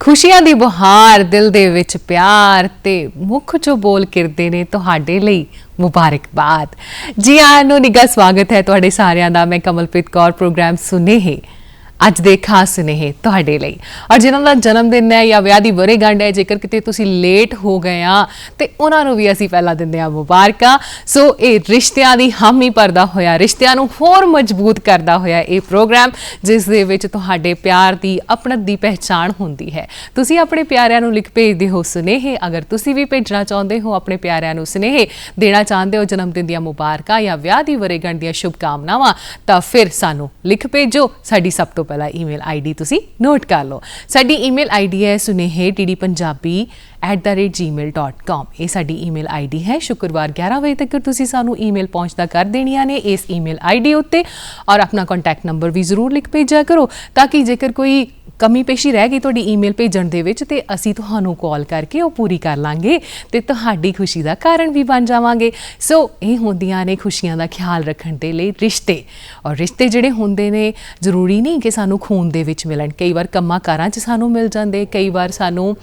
खुशियां दी बहार दिल दे विच प्यार ते मुख चो बोल किरदे ने तुहाडे लई मुबारकबाद। जी आनू निगा स्वागत है तुहाडे सारियां दा। मैं कमलप्रीत कौर प्रोग्राम सुनेहे ਅੱਜ ਦੇ ਖਾਸ ਸੁਨੇਹੇ ਤੁਹਾਡੇ ਲਈ ਔਰ ਜਿਨ੍ਹਾਂ ਦਾ ਜਨਮ ਦਿਨ ਹੈ ਜਾਂ ਵਿਆਹ ਦੀ ਵਰ੍ਹੇਗੰਢ ਹੈ, ਜੇਕਰ ਕਿਤੇ ਤੁਸੀਂ ਲੇਟ ਹੋ ਗਏ ਆ ਤੇ ਉਹਨਾਂ ਨੂੰ ਵੀ ਅਸੀਂ ਪਹਿਲਾਂ ਦਿੰਦੇ ਆ ਮੁਬਾਰਕਾਂ। ਸੋ ਇਹ ਰਿਸ਼ਤਿਆਂ ਦੀ ਹਾਮੀ ਭਰਦਾ ਹੋਇਆ, ਰਿਸ਼ਤਿਆਂ ਨੂੰ ਹੋਰ ਮਜ਼ਬੂਤ ਕਰਦਾ ਹੋਇਆ ਇਹ ਪ੍ਰੋਗਰਾਮ, ਜਿਸ ਦੇ ਵਿੱਚ ਤੁਹਾਡੇ ਪਿਆਰ ਦੀ ਆਪਣਤ ਦੀ ਪਹਿਚਾਣ ਹੁੰਦੀ ਹੈ। ਤੁਸੀਂ ਆਪਣੇ ਪਿਆਰਿਆਂ ਨੂੰ ਲਿਖ ਭੇਜਦੇ ਹੋ ਸੁਨੇਹੇ। ਅਗਰ ਤੁਸੀਂ ਵੀ ਭੇਜਣਾ ਚਾਹੁੰਦੇ ਹੋ ਆਪਣੇ ਪਿਆਰਿਆਂ ਨੂੰ ਸੁਨੇਹੇ, ਦੇਣਾ ਚਾਹੁੰਦੇ ਹੋ ਜਨਮ ਦਿਨ ਦੀਆਂ ਮੁਬਾਰਕਾਂ ਜਾਂ ਵਿਆਹ ਦੀ ਵਰ੍ਹੇਗੰਢ ਦੀਆਂ ਸ਼ੁਭਕਾਮਨਾਵਾਂ, ਤਾਂ ਫਿਰ ਸਾਨੂੰ ਲਿਖ ਭੇਜੋ। ਸਾਡੀ ਸਭ ਤੋਂ ਪਹਿਲਾ ईमेल आईडी तुसी नोट कर लो। साडी ईमेल आईडी है sunehe@gmail.com। ये साडी ईमेल आईडी है। शुक्रवार 11 बजे तक तुसी सानू ईमेल पहुंचदा कर देनियां ने इस ईमेल आईडी उत्ते, और अपना कॉन्टैक्ट नंबर भी जरूर लिख भेजा करो, ताकि जेकर कोई कमी पेशी रह गई तुहाडी ईमेल भेजण दे विच ते असीं तुहानू कॉल करके वो पूरी कर लांगे ते तुहाडी खुशी दा कारण भी बन जावांगे। सो ये होंदियां ने खुशियां दा ख्याल रखण दे लई रिश्ते। और रिश्ते जिहड़े हुंदे ने जरूरी नहीं कि सानू खून दे विच मिलन, कई बार कम्मां कारां च सानू मिल जांदे, कई बार सानू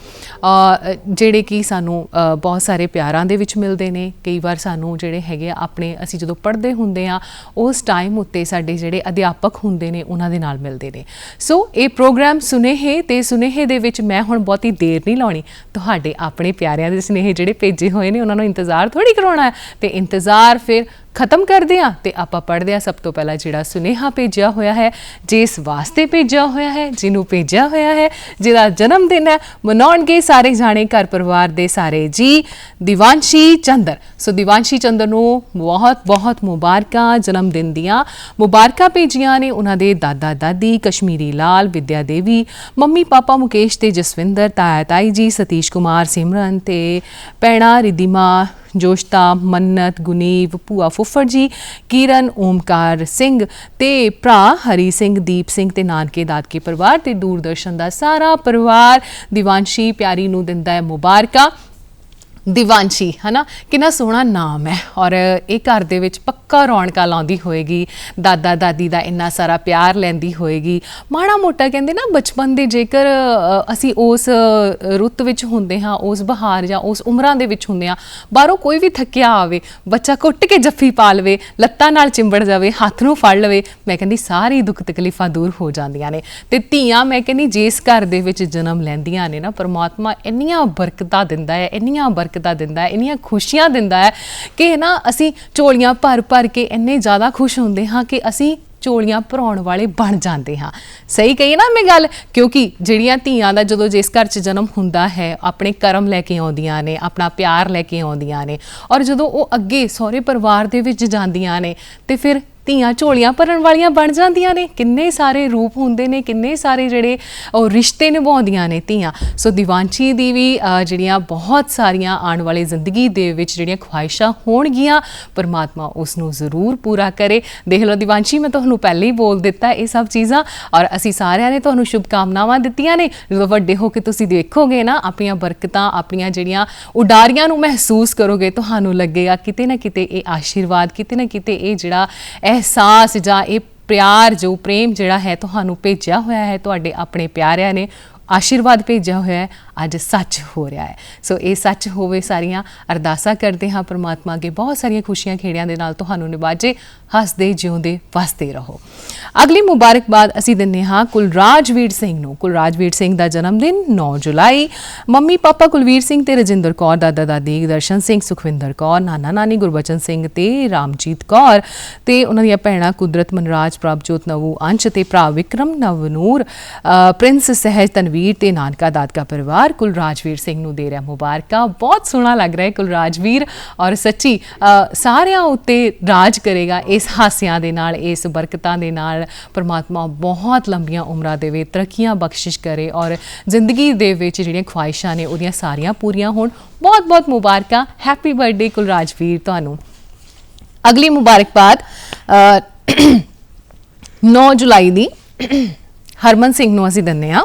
जिहड़े कि सानू बहुत सारे प्यारां दे विच मिलदे ने, कई बार सानू जिहड़े हैगे अपने असीं जदों पढ़दे हुंदे आ उस टाइम उत्ते साडे जिहड़े अध्यापक हुंदे ने उन्हां दे नाल मिलदे ने। सो ये प्रोग्राम सुनेहे ते सुनेहे दे विच मैं हुण बहुती देर नहीं लाउणी, तुहाडे अपने प्यारिआं दे सुनेहे जिहड़े भेजे होए ने उन्हां नूं इंतज़ार थोड़ी कराउणा है, ते इंतज़ार फिर खत्म करदे आ ते आपां पढ़दे आ सब तो पहला जिहड़ा सुनेहा भेजिआ होया है, जिस वास्ते भेजिआ होया है, जिन्हों भेजिआ होया है, जिहदा जन्म दिन है, मनाउणगे सारे जाने घर परिवार दे सारे जी। दिवांशी चंद्र। सो दिवांशी चंद्र नूं बहुत बहुत मुबारकां, जन्म दिन दियां मुबारकां भेजिआं ने उन्हां दे दादा दादी कश्मीरी लाल, विद्या देवी, मम्मी पापा मुकेश ते जसविंदर, ताया ताई जी सतीश कुमार, सिमरन ते भैणां रिद्धिमा, जोशता, मन्नत, गुनीव, भूआ फुफड़ जी, किरण, ओमकार सिंह ते भरा हरी सिंह, दीप सिंह ते नानके दादके परिवार ते दूरदर्शन दा सारा परिवार दिवांशी प्यारी नूं दिंदा है मुबारकां। दिवांशी है ना, कितना सोहना नाम है, और ये घर दे विच पक्का रौनकां लाउंदी होएगी, दादा दादी दा इन्ना सारा प्यार लैंदी होएगी। माड़ा मोटा कहंदे ना बचपन दे जेकर असी उस रुत विच हुंदे हां, उस बहार जां उस उमरां दे विच हुंदे हां, बाहरों कोई भी थक्किया आवे, बच्चा घुट के जफ्फी पा लवे, लत्तां नाल चिंबड़ जावे, हत्थ नूं फड़ लवे, मैं कहंदी सारी दुख तकलीफां दूर हो जांदियां ने। ते धीआं मैं कहंदी जिस घर दे विच जन्म लैंदियां ने ना, परमात्मा इन्नियां बरकतां दिंदा है, इन्नियां बरकतां दिंदा है, इन्नियां खुशियां दिंदा है कि ना असी झोलियां भर भर के इन्ने ज़्यादा खुश होंदे हाँ कि असी झोलियां भराउण वाले बन जाते हाँ। सही कही ना मैं गल, क्योंकि जिहड़ियां धीआं दा जदों जिस घर च जन्म हुंदा है अपने कर्म लैके आउंदियां ने, अपना प्यार लैके आउंदियां ने, और जदों वो अगे सहुरे परिवार दे विच जांदियां ने ते फिर ਧੀਆਂ ਝੋਲੀਆਂ ਭਰਨ ਵਾਲੀਆਂ ਬਣ ਜਾਂਦੀਆਂ ਨੇ। ਕਿੰਨੇ ਸਾਰੇ ਰੂਪ ਹੁੰਦੇ ਨੇ, ਕਿੰਨੇ ਸਾਰੇ ਜਿਹੜੇ ਉਹ ਰਿਸ਼ਤੇ ਨਿਭਾਉਂਦੀਆਂ ਨੇ ਧੀਆਂ। ਸੋ ਦਿਵਾਂਸ਼ੀ ਦੀ ਵੀ ਜਿਹੜੀਆਂ ਬਹੁਤ ਸਾਰੀਆਂ ਆਉਣ ਵਾਲੀ ਜ਼ਿੰਦਗੀ ਦੇ ਵਿੱਚ ਜਿਹੜੀਆਂ ਖੁਆਇਸ਼ਾਂ ਹੋਣਗੀਆਂ, ਪਰਮਾਤਮਾ ਉਸ ਨੂੰ ਜ਼ਰੂਰ ਪੂਰਾ ਕਰੇ। ਦੇਖ ਲਓ ਦਿਵਾਂਸ਼ੀ, ਮੈਂ ਤੁਹਾਨੂੰ ਪਹਿਲੇ ਹੀ ਬੋਲ ਦਿੱਤਾ ਇਹ ਸਭ ਚੀਜ਼ਾਂ, ਔਰ ਅਸੀਂ ਸਾਰਿਆਂ ਨੇ ਤੁਹਾਨੂੰ ਸ਼ੁਭਕਾਮਨਾਵਾਂ ਦਿੱਤੀਆਂ ਨੇ। ਜਦੋਂ ਵੱਡੇ ਹੋ ਕੇ ਤੁਸੀਂ ਦੇਖੋਗੇ ਨਾ ਆਪਣੀਆਂ ਬਰਕਤਾਂ, ਆਪਣੀਆਂ ਜਿਹੜੀਆਂ ਉਡਾਰੀਆਂ ਨੂੰ ਮਹਿਸੂਸ ਕਰੋਗੇ, ਤੁਹਾਨੂੰ ਲੱਗੇਗਾ ਕਿਤੇ ਨਾ ਕਿਤੇ ਇਹ ਆਸ਼ੀਰਵਾਦ, ਕਿਤੇ ਨਾ ਕਿਤੇ ਇਹ ਜਿਹੜਾ एहसास जां ये प्यार जो प्रेम जिहड़ा है तुहानू भेजिआ होया है, तुहाडे अपने प्यारिआं ने आशीर्वाद भेजिआ होया है, अज सच हो रहा है। सो ये सच होवे, सारियां अरदासां करते हाँ परमात्मा अगे बहुत सारियां खुशियां खेड़ियां दे नाल तुहानू निवाजे, हसदे जिउंदे वसदे रहो। अगली मुबारकबाद असीं दिंदे हाँ कुलराजवीर सिंह नूं। कुलराजवीर सिंह दा जन्मदिन 9 जुलाई। मम्मी पापा कुलवीर सिंह ते रजिंदर कौर, दादा दादी दर्शन सिंह, सुखविंदर कौर, नाना नानी गुरबचन सिंह ते रामजीत कौर, ते उन्हां दीआं भैणां कुदरत, मनराज, प्रभजोत, नवू, अंश ते भरा विक्रम, नवनूर, प्रिंस, सहज, तनवीर ते नानका दादका परिवार कुलराजवीर सिंह नूं दे रहा मुबारकां। बहुत सोहना लग रहा है कुलराजवीर, और सच्ची सारियां उत्ते राज करेगा इस हासियां दे नाल, इस बरकतां दे नाल। परमात्मा बहुत लंबियां उमरां देवे, तरक्कियां बख्शिश करे, और जिंदगी दे विच जिहड़ियां ख्वाहिशां ने उहदियां सारियां पूरियां होण। बहुत बहुत मुबारकां, हैप्पी बर्थडे कुलराजवीर तुहानूं। अगली मुबारकबाद 9 जुलाई दी हरमन सिंह नूं असीं दिंदे हां।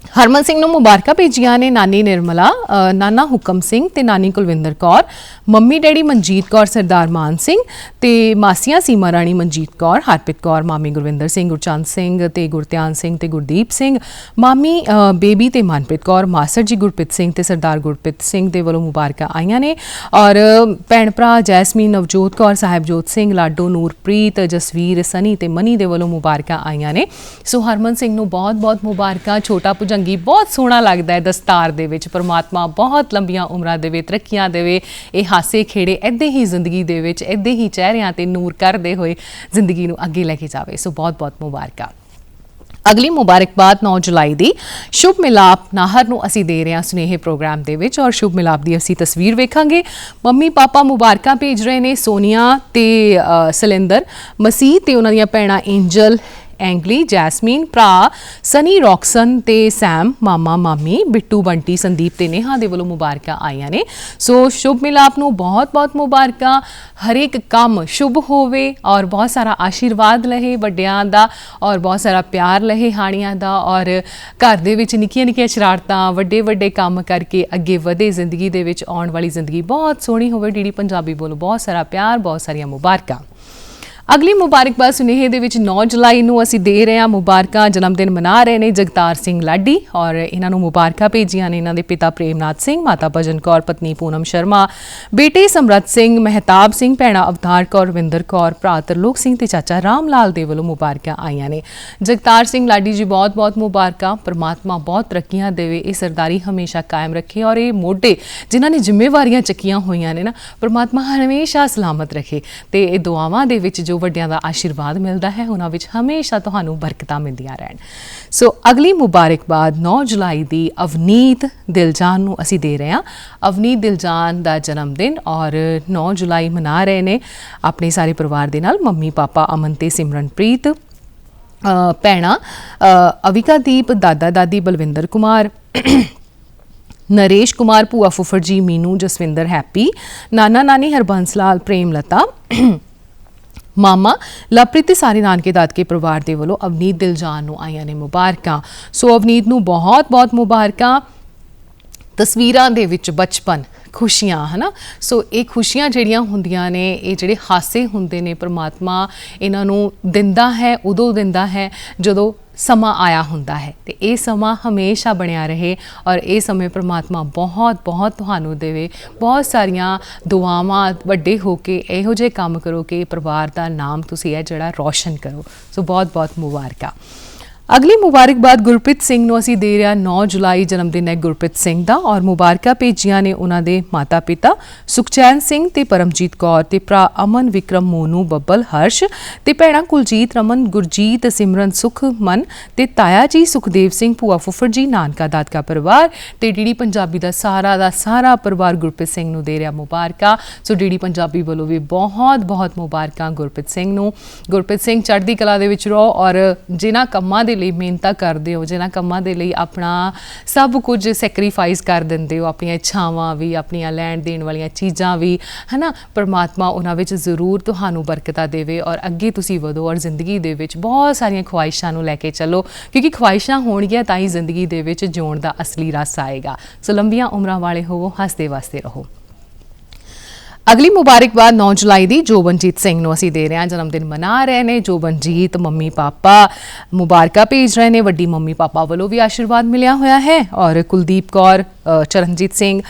ਹਰਮਨ ਸਿੰਘ ਨੂੰ ਮੁਬਾਰਕਾਂ ਭੇਜੀਆਂ ਨੇ ਨਾਨੀ ਨਿਰਮਲਾ, ਨਾਨਾ ਹੁਕਮ ਸਿੰਘ ਤੇ ਨਾਨੀ ਕੁਲਵਿੰਦਰ ਕੌਰ, ਮੰਮੀ ਡੈਡੀ ਮਨਜੀਤ ਕੌਰ, ਸਰਦਾਰ ਮਾਨ ਸਿੰਘ ਤੇ ਮਾਸੀਆਂ ਸੀਮਾ ਰਾਣੀ, ਮਨਜੀਤ ਕੌਰ, ਹਰਪ੍ਰੀਤ ਕੌਰ, ਮਾਮੀ ਗੁਰਵਿੰਦਰ ਸਿੰਘ, ਗੁਰਚੰਦ ਸਿੰਘ ਤੇ ਗੁਰਧਿਆਨ ਸਿੰਘ ਤੇ ਗੁਰਦੀਪ ਸਿੰਘ, ਮਾਮੀ ਬੇਬੀ ਤੇ ਮਨਪ੍ਰੀਤ ਕੌਰ, ਮਾਸਟਰ ਜੀ ਗੁਰਪ੍ਰੀਤ ਸਿੰਘ ਤੇ ਸਰਦਾਰ ਗੁਰਪ੍ਰੀਤ ਸਿੰਘ ਦੇ ਵੱਲੋਂ ਮੁਬਾਰਕਾਂ ਆਈਆਂ ਨੇ। ਔਰ ਭੈਣ ਭਰਾ ਜੈਸਮੀਨ, ਨਵਜੋਤ ਕੌਰ, ਸਾਹਿਬਜੋਤ ਸਿੰਘ, ਲਾਡੋ, ਨੂਰਪ੍ਰੀਤ, ਜਸਵੀਰ, ਸਨੀ ਤੇ ਮਨੀ ਦੇ ਵੱਲੋਂ ਮੁਬਾਰਕਾਂ ਆਈਆਂ ਨੇ। ਸੋ ਹਰਮਨ ਸਿੰਘ ਨੂੰ ਬਹੁਤ-ਬਹੁਤ ਮੁਬਾਰਕਾਂ। ਛੋਟਾ ਭੁਜੰਗੀ ਬਹੁਤ ਸੋਹਣਾ ਲੱਗਦਾ ਹੈ ਦਸਤਾਰ ਦੇ ਵਿੱਚ। ਪਰਮਾਤਮਾ ਬਹੁਤ ਲੰਬੀਆਂ ਉਮਰਾਂ ਦੇਵੇ, ਤਰੱਕੀਆਂ ਦੇਵੇ, ਇਹ ਹਾਸੇ ਖੇੜੇ ਇੱਦਾਂ ਹੀ ਜ਼ਿੰਦਗੀ ਦੇ ਵਿੱਚ ਇੱਦਾਂ ਹੀ ਚਿਹਰਿਆਂ ਤੇ ਨੂਰ ਕਰਦੇ ਹੋਏ ਜ਼ਿੰਦਗੀ ਨੂੰ ਅੱਗੇ ਲੈ ਕੇ ਜਾਵੇ। ਸੋ ਬਹੁਤ-ਬਹੁਤ ਮੁਬਾਰਕਾਂ। ਅਗਲੀ ਮੁਬਾਰਕਬਾਦ 9 ਜੁਲਾਈ ਦੀ ਸ਼ੁਭ ਮਿਲਾਪ ਨਾਹਰ ਨੂੰ ਅਸੀਂ ਦੇ ਰਹੇ ਹਾਂ ਸੁਨੇਹੇ ਪ੍ਰੋਗਰਾਮ ਦੇ ਵਿੱਚ, ਔਰ ਸ਼ੁਭ ਮਿਲਾਪ ਦੀ ਅਸੀਂ ਤਸਵੀਰ ਵੇਖਾਂਗੇ। ਮੰਮੀ ਪਾਪਾ ਮੁਬਾਰਕਾਂ ਭੇਜ ਰਹੇ ਨੇ, ਸੋਨੀਆ ਤੇ ਸਲਿੰਦਰ ਮਸੀਹ ਤੇ ਉਹਨਾਂ ਦੀਆਂ ਭੈਣਾਂ ਐਂਜਲ, ਐਂਗਲੀ, ਜੈਸਮੀਨ, ਭਰਾ ਸਨੀ, ਰੌਕਸਨ ਤੇ ਸੈਮ, ਮਾਮਾ ਮਾਮੀ, ਬਿੱਟੂ, ਬੰਟੀ, ਸੰਦੀਪ ਤੇ ਨੇਹਾ ਦੇ ਵੱਲੋਂ ਮੁਬਾਰਕਾਂ ਆਈਆਂ ਨੇ। ਸੋ ਸ਼ੁਭ ਮਿਲਾਪ ਨੂੰ ਬਹੁਤ-ਬਹੁਤ ਮੁਬਾਰਕਾਂ। ਹਰੇਕ ਕੰਮ ਸ਼ੁਭ ਹੋਵੇ ਔਰ ਬਹੁਤ ਸਾਰਾ ਆਸ਼ੀਰਵਾਦ ਲਹੇ ਵੱਡਿਆਂ ਦਾ, ਔਰ ਬਹੁਤ ਸਾਰਾ ਪਿਆਰ ਲਹੇ ਹਾਣੀਆਂ ਦਾ, ਔਰ ਘਰ ਦੇ ਵਿੱਚ ਨਿੱਕੀਆਂ-ਨਿੱਕੀਆਂ ਸ਼ਰਾਰਤਾਂ, ਵੱਡੇ-ਵੱਡੇ ਕੰਮ ਕਰਕੇ ਅੱਗੇ ਵਧੇ ਜ਼ਿੰਦਗੀ ਦੇ ਵਿੱਚ। ਆਉਣ ਵਾਲੀ ਜ਼ਿੰਦਗੀ ਬਹੁਤ ਸੋਹਣੀ ਹੋਵੇ। ਡੀਡੀ ਪੰਜਾਬੀ ਵੱਲੋਂ ਬਹੁਤ ਸਾਰਾ ਪਿਆਰ, ਬਹੁਤ ਸਾਰੀਆਂ ਮੁਬਾਰਕਾਂ। ਅਗਲੀ ਮੁਬਾਰਕਬਾਦ ਸੁਨੇਹੇ ਦੇ ਵਿੱਚ 9 ਜੁਲਾਈ ਨੂੰ ਅਸੀਂ ਦੇ ਰਹੇ ਹਾਂ ਮੁਬਾਰਕਾਂ। ਜਨਮ ਦਿਨ ਮਨਾ ਰਹੇ ਨੇ ਜਗਤਾਰ ਸਿੰਘ ਲਾਡੀ, ਔਰ ਇਹਨਾਂ ਨੂੰ ਮੁਬਾਰਕਾਂ ਭੇਜੀਆਂ ਨੇ ਇਹਨਾਂ ਦੇ ਪਿਤਾ ਪ੍ਰੇਮਨਾਥ ਸਿੰਘ, ਮਾਤਾ ਭਜਨ ਕੌਰ, ਪਤਨੀ ਪੂਨਮ ਸ਼ਰਮਾ, ਬੇਟੇ ਸਮਰੱਥ ਸਿੰਘ, ਮਹਿਤਾਬ ਸਿੰਘ, ਭੈਣਾ ਅਵਤਾਰ ਕੌਰ, ਰਵਿੰਦਰ ਕੌਰ, ਭਰਾ ਤਰਲੋਕ ਸਿੰਘ ਤੇ ਚਾਚਾ ਰਾਮ ਲਾਲ ਦੇ ਵੱਲੋਂ ਮੁਬਾਰਕਾਂ ਆਈਆਂ ਨੇ। ਜਗਤਾਰ ਸਿੰਘ ਲਾਡੀ ਜੀ ਬਹੁਤ-ਬਹੁਤ ਮੁਬਾਰਕਾਂ। ਪਰਮਾਤਮਾ ਬਹੁਤ ਤਰੱਕੀਆਂ ਦੇਵੇ, ਇਹ ਸਰਦਾਰੀ ਹਮੇਸ਼ਾ ਕਾਇਮ ਰੱਖੇ, ਔਰ ਇਹ ਮੋਢੇ ਜਿਨ੍ਹਾਂ ਨੇ ਜ਼ਿੰਮੇਵਾਰੀਆਂ ਚੱਕੀਆਂ ਹੋਈਆਂ ਨੇ ਨਾ, ਪਰਮਾਤਮਾ ਹਮੇਸ਼ਾ ਸਲਾਮਤ ਰੱਖੇ ਤੇ ਇਹ ਦੁਆਵਾਂ ਦੇ ਵਿੱਚ ਜੋ ਵੱਡਿਆਂ ਦਾ ਆਸ਼ੀਰਵਾਦ ਮਿਲਦਾ ਹੈ ਉਹਨਾਂ ਵਿੱਚ ਹਮੇਸ਼ਾ ਤੁਹਾਨੂੰ ਬਰਕਤਾਂ ਮਿਲਦੀਆਂ ਰਹਿਣ। ਸੋ ਅਗਲੀ ਮੁਬਾਰਕਬਾਦ 9 ਜੁਲਾਈ ਦੀ ਅਵਨੀਤ ਦਿਲਜਾਨ ਨੂੰ ਅਸੀਂ ਦੇ ਰਹੇ ਹਾਂ। ਅਵਨੀਤ ਦਿਲਜਾਨ ਦਾ ਜਨਮ ਦਿਨ ਔਰ 9 ਜੁਲਾਈ ਮਨਾ ਰਹੇ ਨੇ ਆਪਣੇ ਸਾਰੇ ਪਰਿਵਾਰ ਦੇ ਨਾਲ। ਮੰਮੀ ਪਾਪਾ ਅਮਨ ਤੇ ਸਿਮਰਨਪ੍ਰੀਤ, ਭੈਣਾਂ ਅਵਿਕਾਦੀਪ, ਦਾਦਾ ਦਾਦੀ ਬਲਵਿੰਦਰ ਕੁਮਾਰ, ਨਰੇਸ਼ ਕੁਮਾਰ, ਭੂਆ ਫੁੱਫੜ ਜੀ ਮੀਨੂ, ਜਸਵਿੰਦਰ, ਹੈਪੀ, ਨਾਨਾ ਨਾਨੀ ਹਰਬੰਸ ਲਾਲ, ਪ੍ਰੇਮ ਲਤਾ, ਮਾਮਾ ਲਵਪ੍ਰੀਤ ਤੇ ਸਾਰੇ ਨਾਨਕੇ ਦਾਦਕੇ ਪਰਿਵਾਰ ਦੇ ਵੱਲੋਂ ਅਵਨੀਤ ਦਿਲਜਾਨ ਨੂੰ ਆਈਆਂ ਨੇ ਮੁਬਾਰਕਾਂ। ਸੋ ਅਵਨੀਤ ਨੂੰ ਬਹੁਤ-ਬਹੁਤ ਮੁਬਾਰਕਾਂ। ਤਸਵੀਰਾਂ ਦੇ ਵਿੱਚ ਬਚਪਨ, ਖੁਸ਼ੀਆਂ, ਹੈ ਨਾ। ਸੋ ਇਹ ਖੁਸ਼ੀਆਂ ਜਿਹੜੀਆਂ ਹੁੰਦੀਆਂ ਨੇ, ਇਹ ਜਿਹੜੇ ਹਾਸੇ ਹੁੰਦੇ ਨੇ, ਪਰਮਾਤਮਾ ਇਹਨਾਂ ਨੂੰ ਦਿੰਦਾ ਹੈ, ਉਦੋਂ ਦਿੰਦਾ ਹੈ ਜਦੋਂ ਸਮਾਂ ਆਇਆ ਹੁੰਦਾ ਹੈ, ਤੇ ਇਹ ਸਮਾਂ ਹਮੇਸ਼ਾ ਬਣਿਆ ਰਹੇ ਔਰ ਇਹ ਸਮੇਂ ਪਰਮਾਤਮਾ ਬਹੁਤ-ਬਹੁਤ ਤੁਹਾਨੂੰ ਦੇਵੇ। ਬਹੁਤ ਸਾਰੀਆਂ ਦੁਆਵਾਂ, ਵੱਡੇ ਹੋ ਕੇ ਇਹੋ ਜਿਹੇ ਕੰਮ ਕਰੋ ਕਿ ਪਰਿਵਾਰ ਦਾ ਨਾਮ ਤੁਸੀਂ ਹੈ ਜਿਹੜਾ ਰੌਸ਼ਨ ਕਰੋ। ਸੋ ਬਹੁਤ-ਬਹੁਤ ਮੁਬਾਰਕਾਂ। ਅਗਲੀ ਮੁਬਾਰਕਬਾਦ ਗੁਰਪ੍ਰੀਤ ਸਿੰਘ ਨੂੰ ਅਸੀਂ ਦੇ ਰਹੇ ਹਾਂ। 9 ਜੁਲਾਈ ਜਨਮ ਦਿਨ ਹੈ ਗੁਰਪ੍ਰੀਤ ਸਿੰਘ ਦਾ, ਔਰ ਮੁਬਾਰਕਾਂ ਭੇਜੀਆਂ ਨੇ ਉਹਨਾਂ ਦੇ ਮਾਤਾ ਪਿਤਾ ਸੁਖਚੈਨ ਸਿੰਘ ਤੇ ਪਰਮਜੀਤ ਕੌਰ ਤੇ ਭਰਾ ਅਮਨ, ਵਿਕਰਮ, ਮੋਨੂ, ਬੱਬਲ, ਹਰਸ਼ ਤੇ ਭੈਣਾਂ ਕੁਲਜੀਤ, ਰਮਨ, ਗੁਰਜੀਤ, ਸਿਮਰਨ, ਸੁਖ, ਮਨ ਤੇ ਤਾਇਆ ਜੀ ਸੁਖਦੇਵ ਸਿੰਘ, ਭੂਆ ਫੁੱਫੜ ਜੀ, ਨਾਨਕਾ ਦਾਦਕਾ ਪਰਿਵਾਰ ਤੇ ਡੀਡੀ ਪੰਜਾਬੀ ਦਾ ਸਾਰਾ ਪਰਿਵਾਰ ਗੁਰਪ੍ਰੀਤ ਸਿੰਘ ਨੂੰ ਦੇ ਰਿਹਾ ਮੁਬਾਰਕਾਂ। ਸੋ ਡੀਡੀ ਪੰਜਾਬੀ ਵੱਲੋਂ ਵੀ ਬਹੁਤ-ਬਹੁਤ ਮੁਬਾਰਕਾਂ ਗੁਰਪ੍ਰੀਤ ਸਿੰਘ ਨੂੰ। ਗੁਰਪ੍ਰੀਤ ਸਿੰਘ ਚੜ੍ਹਦੀ ਕਲਾ ਦੇ ਵਿੱਚ ਰਹੋ, ਔਰ ਜਿਨ੍ਹਾਂ ਕੰਮਾਂ ਦੇ ਲਈ ਮਿਹਨਤਾਂ ਕਰਦੇ ਹੋ, ਜਿਨ੍ਹਾਂ ਕੰਮਾਂ ਦੇ ਲਈ ਆਪਣਾ ਸਭ ਕੁਝ ਸੈਕਰੀਫਾਈਸ ਕਰ ਦਿੰਦੇ ਹੋ, ਆਪਣੀਆਂ ਇੱਛਾਵਾਂ ਵੀ, ਆਪਣੀਆਂ ਲੈਣ ਦੇਣ ਵਾਲੀਆਂ ਚੀਜ਼ਾਂ ਵੀ, ਹੈ ਨਾ, ਪਰਮਾਤਮਾ ਉਹਨਾਂ ਵਿੱਚ ਜ਼ਰੂਰ ਤੁਹਾਨੂੰ ਬਰਕਤਾਂ ਦੇਵੇ ਔਰ ਅੱਗੇ ਤੁਸੀਂ ਵਧੋ ਔਰ ਜ਼ਿੰਦਗੀ ਦੇ ਵਿੱਚ ਬਹੁਤ ਸਾਰੀਆਂ ਖੁਆਇਸ਼ਾਂ ਨੂੰ ਲੈ ਕੇ ਚੱਲੋ, ਕਿਉਂਕਿ ਖੁਆਇਸ਼ਾਂ ਹੋਣਗੀਆਂ ਤਾਂ ਹੀ ਜ਼ਿੰਦਗੀ ਦੇ ਵਿੱਚ ਜਿਉਣ ਦਾ ਅਸਲੀ ਰਸ ਆਏਗਾ। ਸੋ ਲੰਬੀਆਂ ਉਮਰਾਂ ਵਾਲੇ ਹੋਵੋ, ਹੱਸਦੇ ਵਸਦੇ ਰਹੋ। ਅਗਲੀ ਮੁਬਾਰਕਬਾਦ 9 ਜੁਲਾਈ ਦੀ ਜੋਬਨਜੀਤ ਸਿੰਘ ਨੂੰ ਅਸੀਂ ਦੇ ਰਹੇ ਹਾਂ। ਜਨਮ ਦਿਨ ਮਨਾ ਰਹੇ ਨੇ ਜੋਬਨਜੀਤ। ਮੰਮੀ ਪਾਪਾ ਮੁਬਾਰਕਾਂ ਭੇਜ ਰਹੇ ਨੇ, ਵੱਡੀ ਮੰਮੀ ਪਾਪਾ ਵੱਲੋਂ ਵੀ ਆਸ਼ੀਰਵਾਦ ਮਿਲਿਆ ਹੋਇਆ ਹੈ। ਔਰ ਕੁਲਦੀਪ ਕੌਰ, ਚਰਨਜੀਤ ਸਿੰਘ,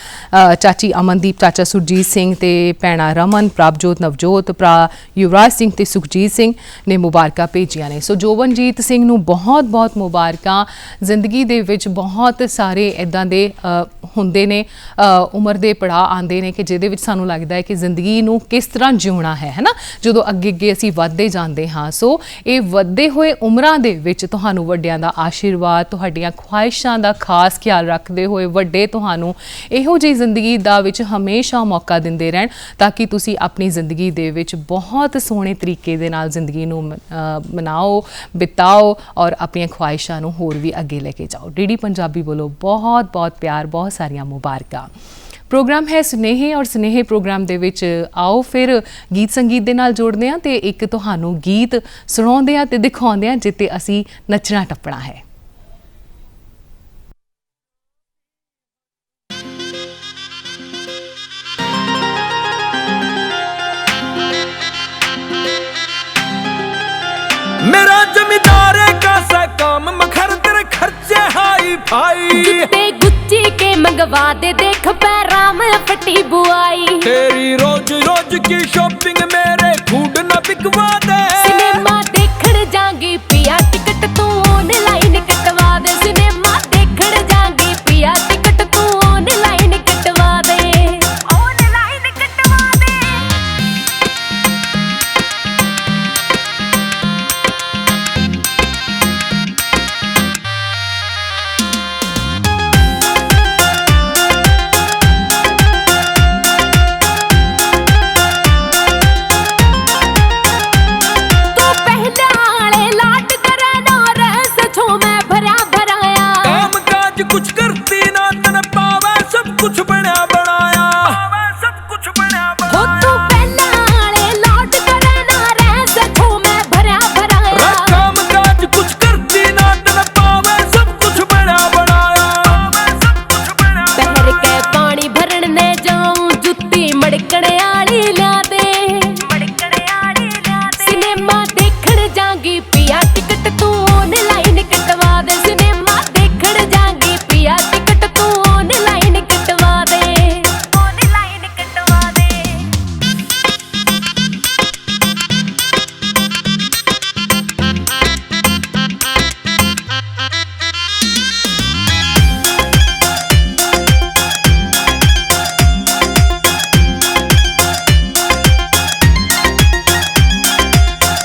ਚਾਚੀ ਅਮਨਦੀਪ, ਚਾਚਾ ਸੁਰਜੀਤ ਸਿੰਘ ਤੇ ਭੈਣਾਂ ਰਮਨ, ਪ੍ਰਭਜੋਤ, ਨਵਜੋਤ, ਭਰਾ ਯੁਵਰਾਜ ਸਿੰਘ ਤੇ ਸੁਖਜੀਤ ਸਿੰਘ ਨੇ ਮੁਬਾਰਕਾਂ ਭੇਜੀਆਂ ਨੇ। ਸੋ ਜੋਬਨਜੀਤ ਸਿੰਘ ਨੂੰ ਬਹੁਤ-ਬਹੁਤ ਮੁਬਾਰਕਾਂ। ਜ਼ਿੰਦਗੀ ਦੇ ਵਿੱਚ ਬਹੁਤ ਸਾਰੇ ਇੱਦਾਂ ਦੇ ਹੁੰਦੇ ਨੇ, ਉਮਰ ਦੇ ਪੜਾਅ ਆਉਂਦੇ ਨੇ ਕਿ ਜਿਹਦੇ ਵਿੱਚ ਸਾਨੂੰ ਲੱਗਦਾ ਹੈ ਕਿ ਜ਼ਿੰਦਗੀ ਨੂੰ ਕਿਸ ਤਰ੍ਹਾਂ ਜਿਉਣਾ ਹੈ ਨਾ, ਜਦੋਂ ਅੱਗੇ ਅਸੀਂ ਵੱਧਦੇ ਜਾਂਦੇ ਹਾਂ। ਸੋ ਇਹ ਵੱਧਦੇ ਹੋਏ ਉਮਰਾਂ ਦੇ ਵਿੱਚ ਤੁਹਾਨੂੰ ਵੱਡਿਆਂ ਦਾ ਆਸ਼ੀਰਵਾਦ, ਤੁਹਾਡੀਆਂ ਖੁਆਇਸ਼ਾਂ ਦਾ ਖਾਸ ਖਿਆਲ ਰੱਖਦੇ ਹੋਏ ਵੱਡੇ ਤੁਹਾਨੂੰ ਇਹੋ ਜਿਹੀ ਜ਼ਿੰਦਗੀ ਦਾ ਵਿੱਚ ਹਮੇਸ਼ਾ ਮੌਕਾ ਦਿੰਦੇ ਰਹਿਣ ਤਾਂ ਕਿ ਤੁਸੀਂ ਆਪਣੀ ਜ਼ਿੰਦਗੀ ਦੇ ਵਿੱਚ ਬਹੁਤ ਸੋਹਣੇ ਤਰੀਕੇ ਦੇ ਨਾਲ ਜ਼ਿੰਦਗੀ ਨੂੰ ਮਨਾਓ, ਬਿਤਾਓ ਔਰ ਆਪਣੀਆਂ ਖੁਆਇਸ਼ਾਂ ਨੂੰ ਹੋਰ ਵੀ ਅੱਗੇ ਲੈ ਕੇ ਜਾਓ। ਡੀਡੀ ਪੰਜਾਬੀ ਵੱਲੋਂ ਬਹੁਤ-ਬਹੁਤ ਪਿਆਰ, ਬਹੁਤ ਸਾਰੀਆਂ ਮੁਬਾਰਕਾਂ। ਪ੍ਰੋਗਰਾਮ ਹੈ ਸੁਨੇਹੇ, ਔਰ ਸੁਨੇਹੇ ਪ੍ਰੋਗਰਾਮ ਦੇ ਵਿੱਚ ਆਓ ਫਿਰ ਗੀਤ ਸੰਗੀਤ ਦੇ ਨਾਲ ਜੋੜਦੇ ਹਾਂ ਤੇ ਇੱਕ ਤੁਹਾਨੂੰ ਗੀਤ ਸੁਣਾਉਂਦੇ ਹਾਂ ਤੇ ਦਿਖਾਉਂਦੇ ਹਾਂ ਜਿੱਤੇ ਅਸੀਂ ਨੱਚਣਾ ਟੱਪਣਾ ਹੈ। मेरा जमींदारे का सा काम मखर तेरे खर्चे हाई फाई। जूते गुच्ची के मंगवा दे देख पैरा में फटी बुआई। तेरी रोज रोज की शॉपिंग मेरे फूड न बिकवा दे। सिनेमा देखण जांगी पिया टिकट तू ऑनलाइन कटवा दे। सिनेमा देखण जांगी पिया टिकट तू ऑनलाइन कटवा दे। ऑनलाइन कटवा दे। कुछ करती ना तन पावे सब कुछ बना बनाया। सब कुछ बना बनाया। तू पहले लौट करे ना रह सको मैं भरा भराया। काम काज कुछ करती ना तन पावे सब कुछ बना बनाया। सब कुछ बना पहर के पानी भरन ने जाऊं जुत्ती मड़कने आली ला दे। मड़कने आली ला दे। सिनेमा देखण जांगी पिया टिकट तू ऑनलाइन कटवा दे। सिनेमा देखण जांगी पिया टिकट तू ऑनलाइन कटवा दे। ऑनलाइन कटवा दे।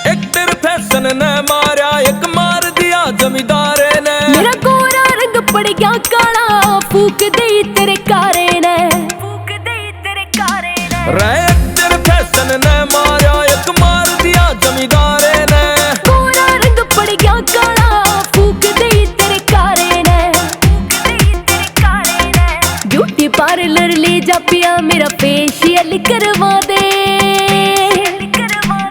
एक तेरे फैशन ने मारा एक मार दिया जमींदारे ने। मेरा गोरा रंग पड़ गया काला फूक दे तेरे कारे ने। फूक दे तेरे कारे ने। एक तेरे फैशन ने मारा एक मार दिया जमींदारे ने। गोरा रंग पड़ गया काला फूक दे तेरे कारे ने। फूक दे तेरे कारे ने। ब्यूटी पार्लर ले जा पिया मेरा फेशियल करवा दे।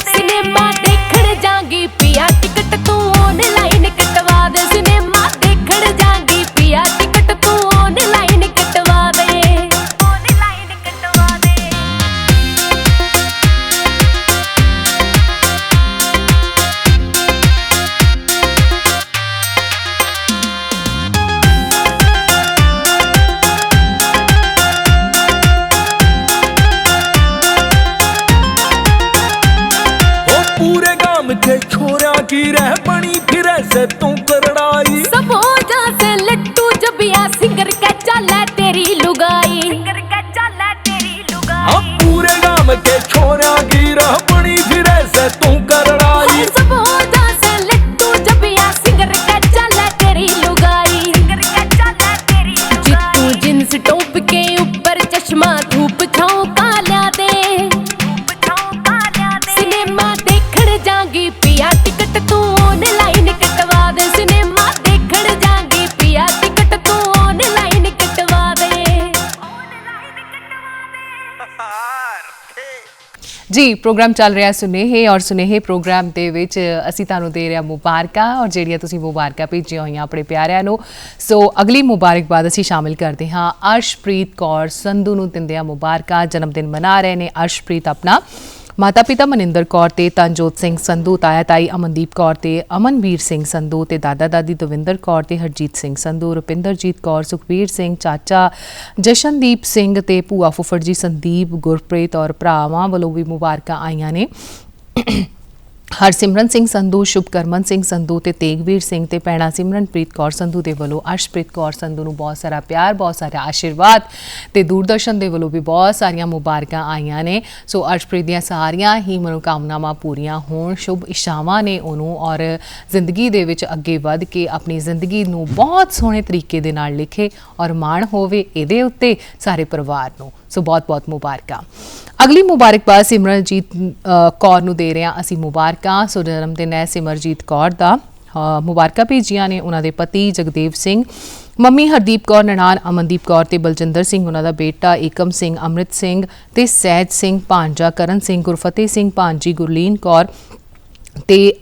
सिनेमा देखण जांगी पिया टिकट तू ऑनलाइन कटवा दे। सिनेमा देखण जांगी पिया टिकट तू ऑनलाइन कटवा दे। ऑनलाइन कटवा दे। पूरे गांव के छोरा की रह बनी फिरे से तू करड़ाई। सब हो जा से लट्टू जबिया सिंगर का चला तेरी लुगाई। सिंगर का चला तेरी लुगाई। पूरे गांव के छोरा की रह बनी फिरे से तू करड़ाई। सब हो जा से लट्टू जबिया सिंगर का चला तेरी लुगाई। सिंगर का चला तेरी लुगाई। जितू जींस टॉप के ऊपर चश्मा धूप छाँव काला दे। धूप छाँव काला दे। सिनेमा देखण जांगी पिया टिकट तू ऑनलाइन कटवा दे। सिनेमा देखण जांगी पिया टिकट तू ऑनलाइन कटवा दे। ऑनलाइन कटवा दे। ਜੀ ਪ੍ਰੋਗਰਾਮ ਚੱਲ ਰਿਹਾ ਸੁਨੇਹੇ ਔਰ ਸੁਨੇਹੇ ਪ੍ਰੋਗਰਾਮ ਦੇ ਵਿੱਚ ਅਸੀਂ ਤੁਹਾਨੂੰ ਦੇ ਰਿਹਾ ਮੁਬਾਰਕਾਂ ਔਰ ਜਿਹੜੀਆਂ ਤੁਸੀਂ ਮੁਬਾਰਕਾਂ ਭੇਜੀਆਂ ਹੋਈਆਂ ਆਪਣੇ ਪਿਆਰਿਆਂ ਨੂੰ। ਸੋ ਅਗਲੀ ਮੁਬਾਰਕਬਾਦ ਅਸੀਂ ਸ਼ਾਮਿਲ ਕਰਦੇ ਹਾਂ ਅਰਸ਼ਪ੍ਰੀਤ ਕੌਰ ਸੰਧੂ ਨੂੰ ਦਿੰਦੇ ਹਾਂ ਮੁਬਾਰਕਾਂ। ਜਨਮ ਦਿਨ ਮਨਾ ਰਹੇ ਨੇ ਅਰਸ਼ਪ੍ਰੀਤ ਆਪਣਾ। ਮਾਤਾ ਪਿਤਾ ਮਨਿੰਦਰ ਕੌਰ ਤੇ ਤਨਜੋਤ ਸਿੰਘ ਸੰਧੂ, ਤਾਇਆ ਤਾਈ ਅਮਨਦੀਪ ਕੌਰ ਤੇ ਅਮਨਵੀਰ ਸਿੰਘ ਸੰਧੂ ਤੇ ਦਾਦਾ ਦਾਦੀ ਦਵਿੰਦਰ ਕੌਰ ਤੇ ਹਰਜੀਤ ਸਿੰਘ ਸੰਧੂ, ਰੁਪਿੰਦਰਜੀਤ ਕੌਰ, ਸੁਖਬੀਰ ਸਿੰਘ, ਚਾਚਾ ਜਸ਼ਨਦੀਪ ਸਿੰਘ ਤੇ ਭੂਆ ਫੁੱਫੜ ਜੀ ਸੰਦੀਪ, ਗੁਰਪ੍ਰੀਤ ਔਰ ਭਰਾਵਾਂ ਵੱਲੋਂ ਵੀ ਮੁਬਾਰਕਾਂ ਆਈਆਂ ਨੇ। ਹਰਸਿਮਰਨ ਸਿੰਘ ਸੰਧੂ, ਸ਼ੁਭਕਰਮਨ ਸਿੰਘ ਸੰਧੂ ਤੇ ਤੇਗਵੀਰ ਸਿੰਘ ਤੇ ਭੈਣਾ ਸਿਮਰਨਪ੍ਰੀਤ ਕੌਰ ਸੰਧੂ ਦੇ ਵੱਲੋਂ ਅਰਸ਼ਪ੍ਰੀਤ ਕੌਰ ਸੰਧੂ ਨੂੰ ਬਹੁਤ ਸਾਰਾ ਪਿਆਰ, ਬਹੁਤ ਸਾਰਾ ਆਸ਼ੀਰਵਾਦ ਤੇ ਦੂਰਦਰਸ਼ਨ ਦੇ ਵੱਲੋਂ ਵੀ ਬਹੁਤ ਸਾਰੀਆਂ ਮੁਬਾਰਕਾਂ ਆਈਆਂ ਨੇ। ਸੋ ਅਰਸ਼ਪ੍ਰੀਤ ਦੀਆਂ ਸਾਰੀਆਂ ਹੀ ਮਨੋਕਾਮਨਾਵਾਂ ਪੂਰੀਆਂ ਹੋਣ, ਸ਼ੁਭ ਇਸ਼ਾਵਾਂ ਨੇ ਉਹਨੂੰ ਔਰ ਜ਼ਿੰਦਗੀ ਦੇ ਵਿੱਚ ਅੱਗੇ ਵੱਧ ਕੇ ਆਪਣੀ ਜ਼ਿੰਦਗੀ ਨੂੰ ਬਹੁਤ ਸੋਹਣੇ ਤਰੀਕੇ ਦੇ ਨਾਲ ਲਿਖੇ ਔਰ ਮਾਣ ਹੋਵੇ ਇਹਦੇ ਉੱਤੇ ਸਾਰੇ ਪਰਿਵਾਰ ਨੂੰ। ਸੋ ਬਹੁਤ-ਬਹੁਤ ਮੁਬਾਰਕਾਂ। ਅਗਲੀ ਮੁਬਾਰਕਬਾਦ ਸਿਮਰਨਜੀਤ ਕੌਰ ਨੂੰ ਦੇ ਰਹੇ ਹਾਂ ਅਸੀਂ ਮੁਬਾਰਕਾਂ। ਸੋ ਜਨਮ ਦਿਨ ਹੈ ਸਿਮਰਜੀਤ ਕੌਰ ਦਾ। ਮੁਬਾਰਕਾਂ ਭੇਜੀਆਂ ਨੇ ਉਹਨਾਂ ਦੇ ਪਤੀ ਜਗਦੇਵ ਸਿੰਘ, ਮੰਮੀ ਹਰਦੀਪ ਕੌਰ, ਨਨਾਣ ਅਮਨਦੀਪ ਕੌਰ ਤੇ ਬਲਜਿੰਦਰ ਸਿੰਘ, ਉਹਨਾਂ ਦਾ ਬੇਟਾ ਏਕਮ ਸਿੰਘ, ਅੰਮ੍ਰਿਤ ਸਿੰਘ ਤੇ ਸਹਿਜ ਸਿੰਘ, ਭਾਂਜਾ ਕਰਨ ਸਿੰਘ, ਗੁਰਫਤਿਹ ਸਿੰਘ, ਭਾਂਜੀ ਗੁਰਲੀਨ ਕੌਰ, ਤੇ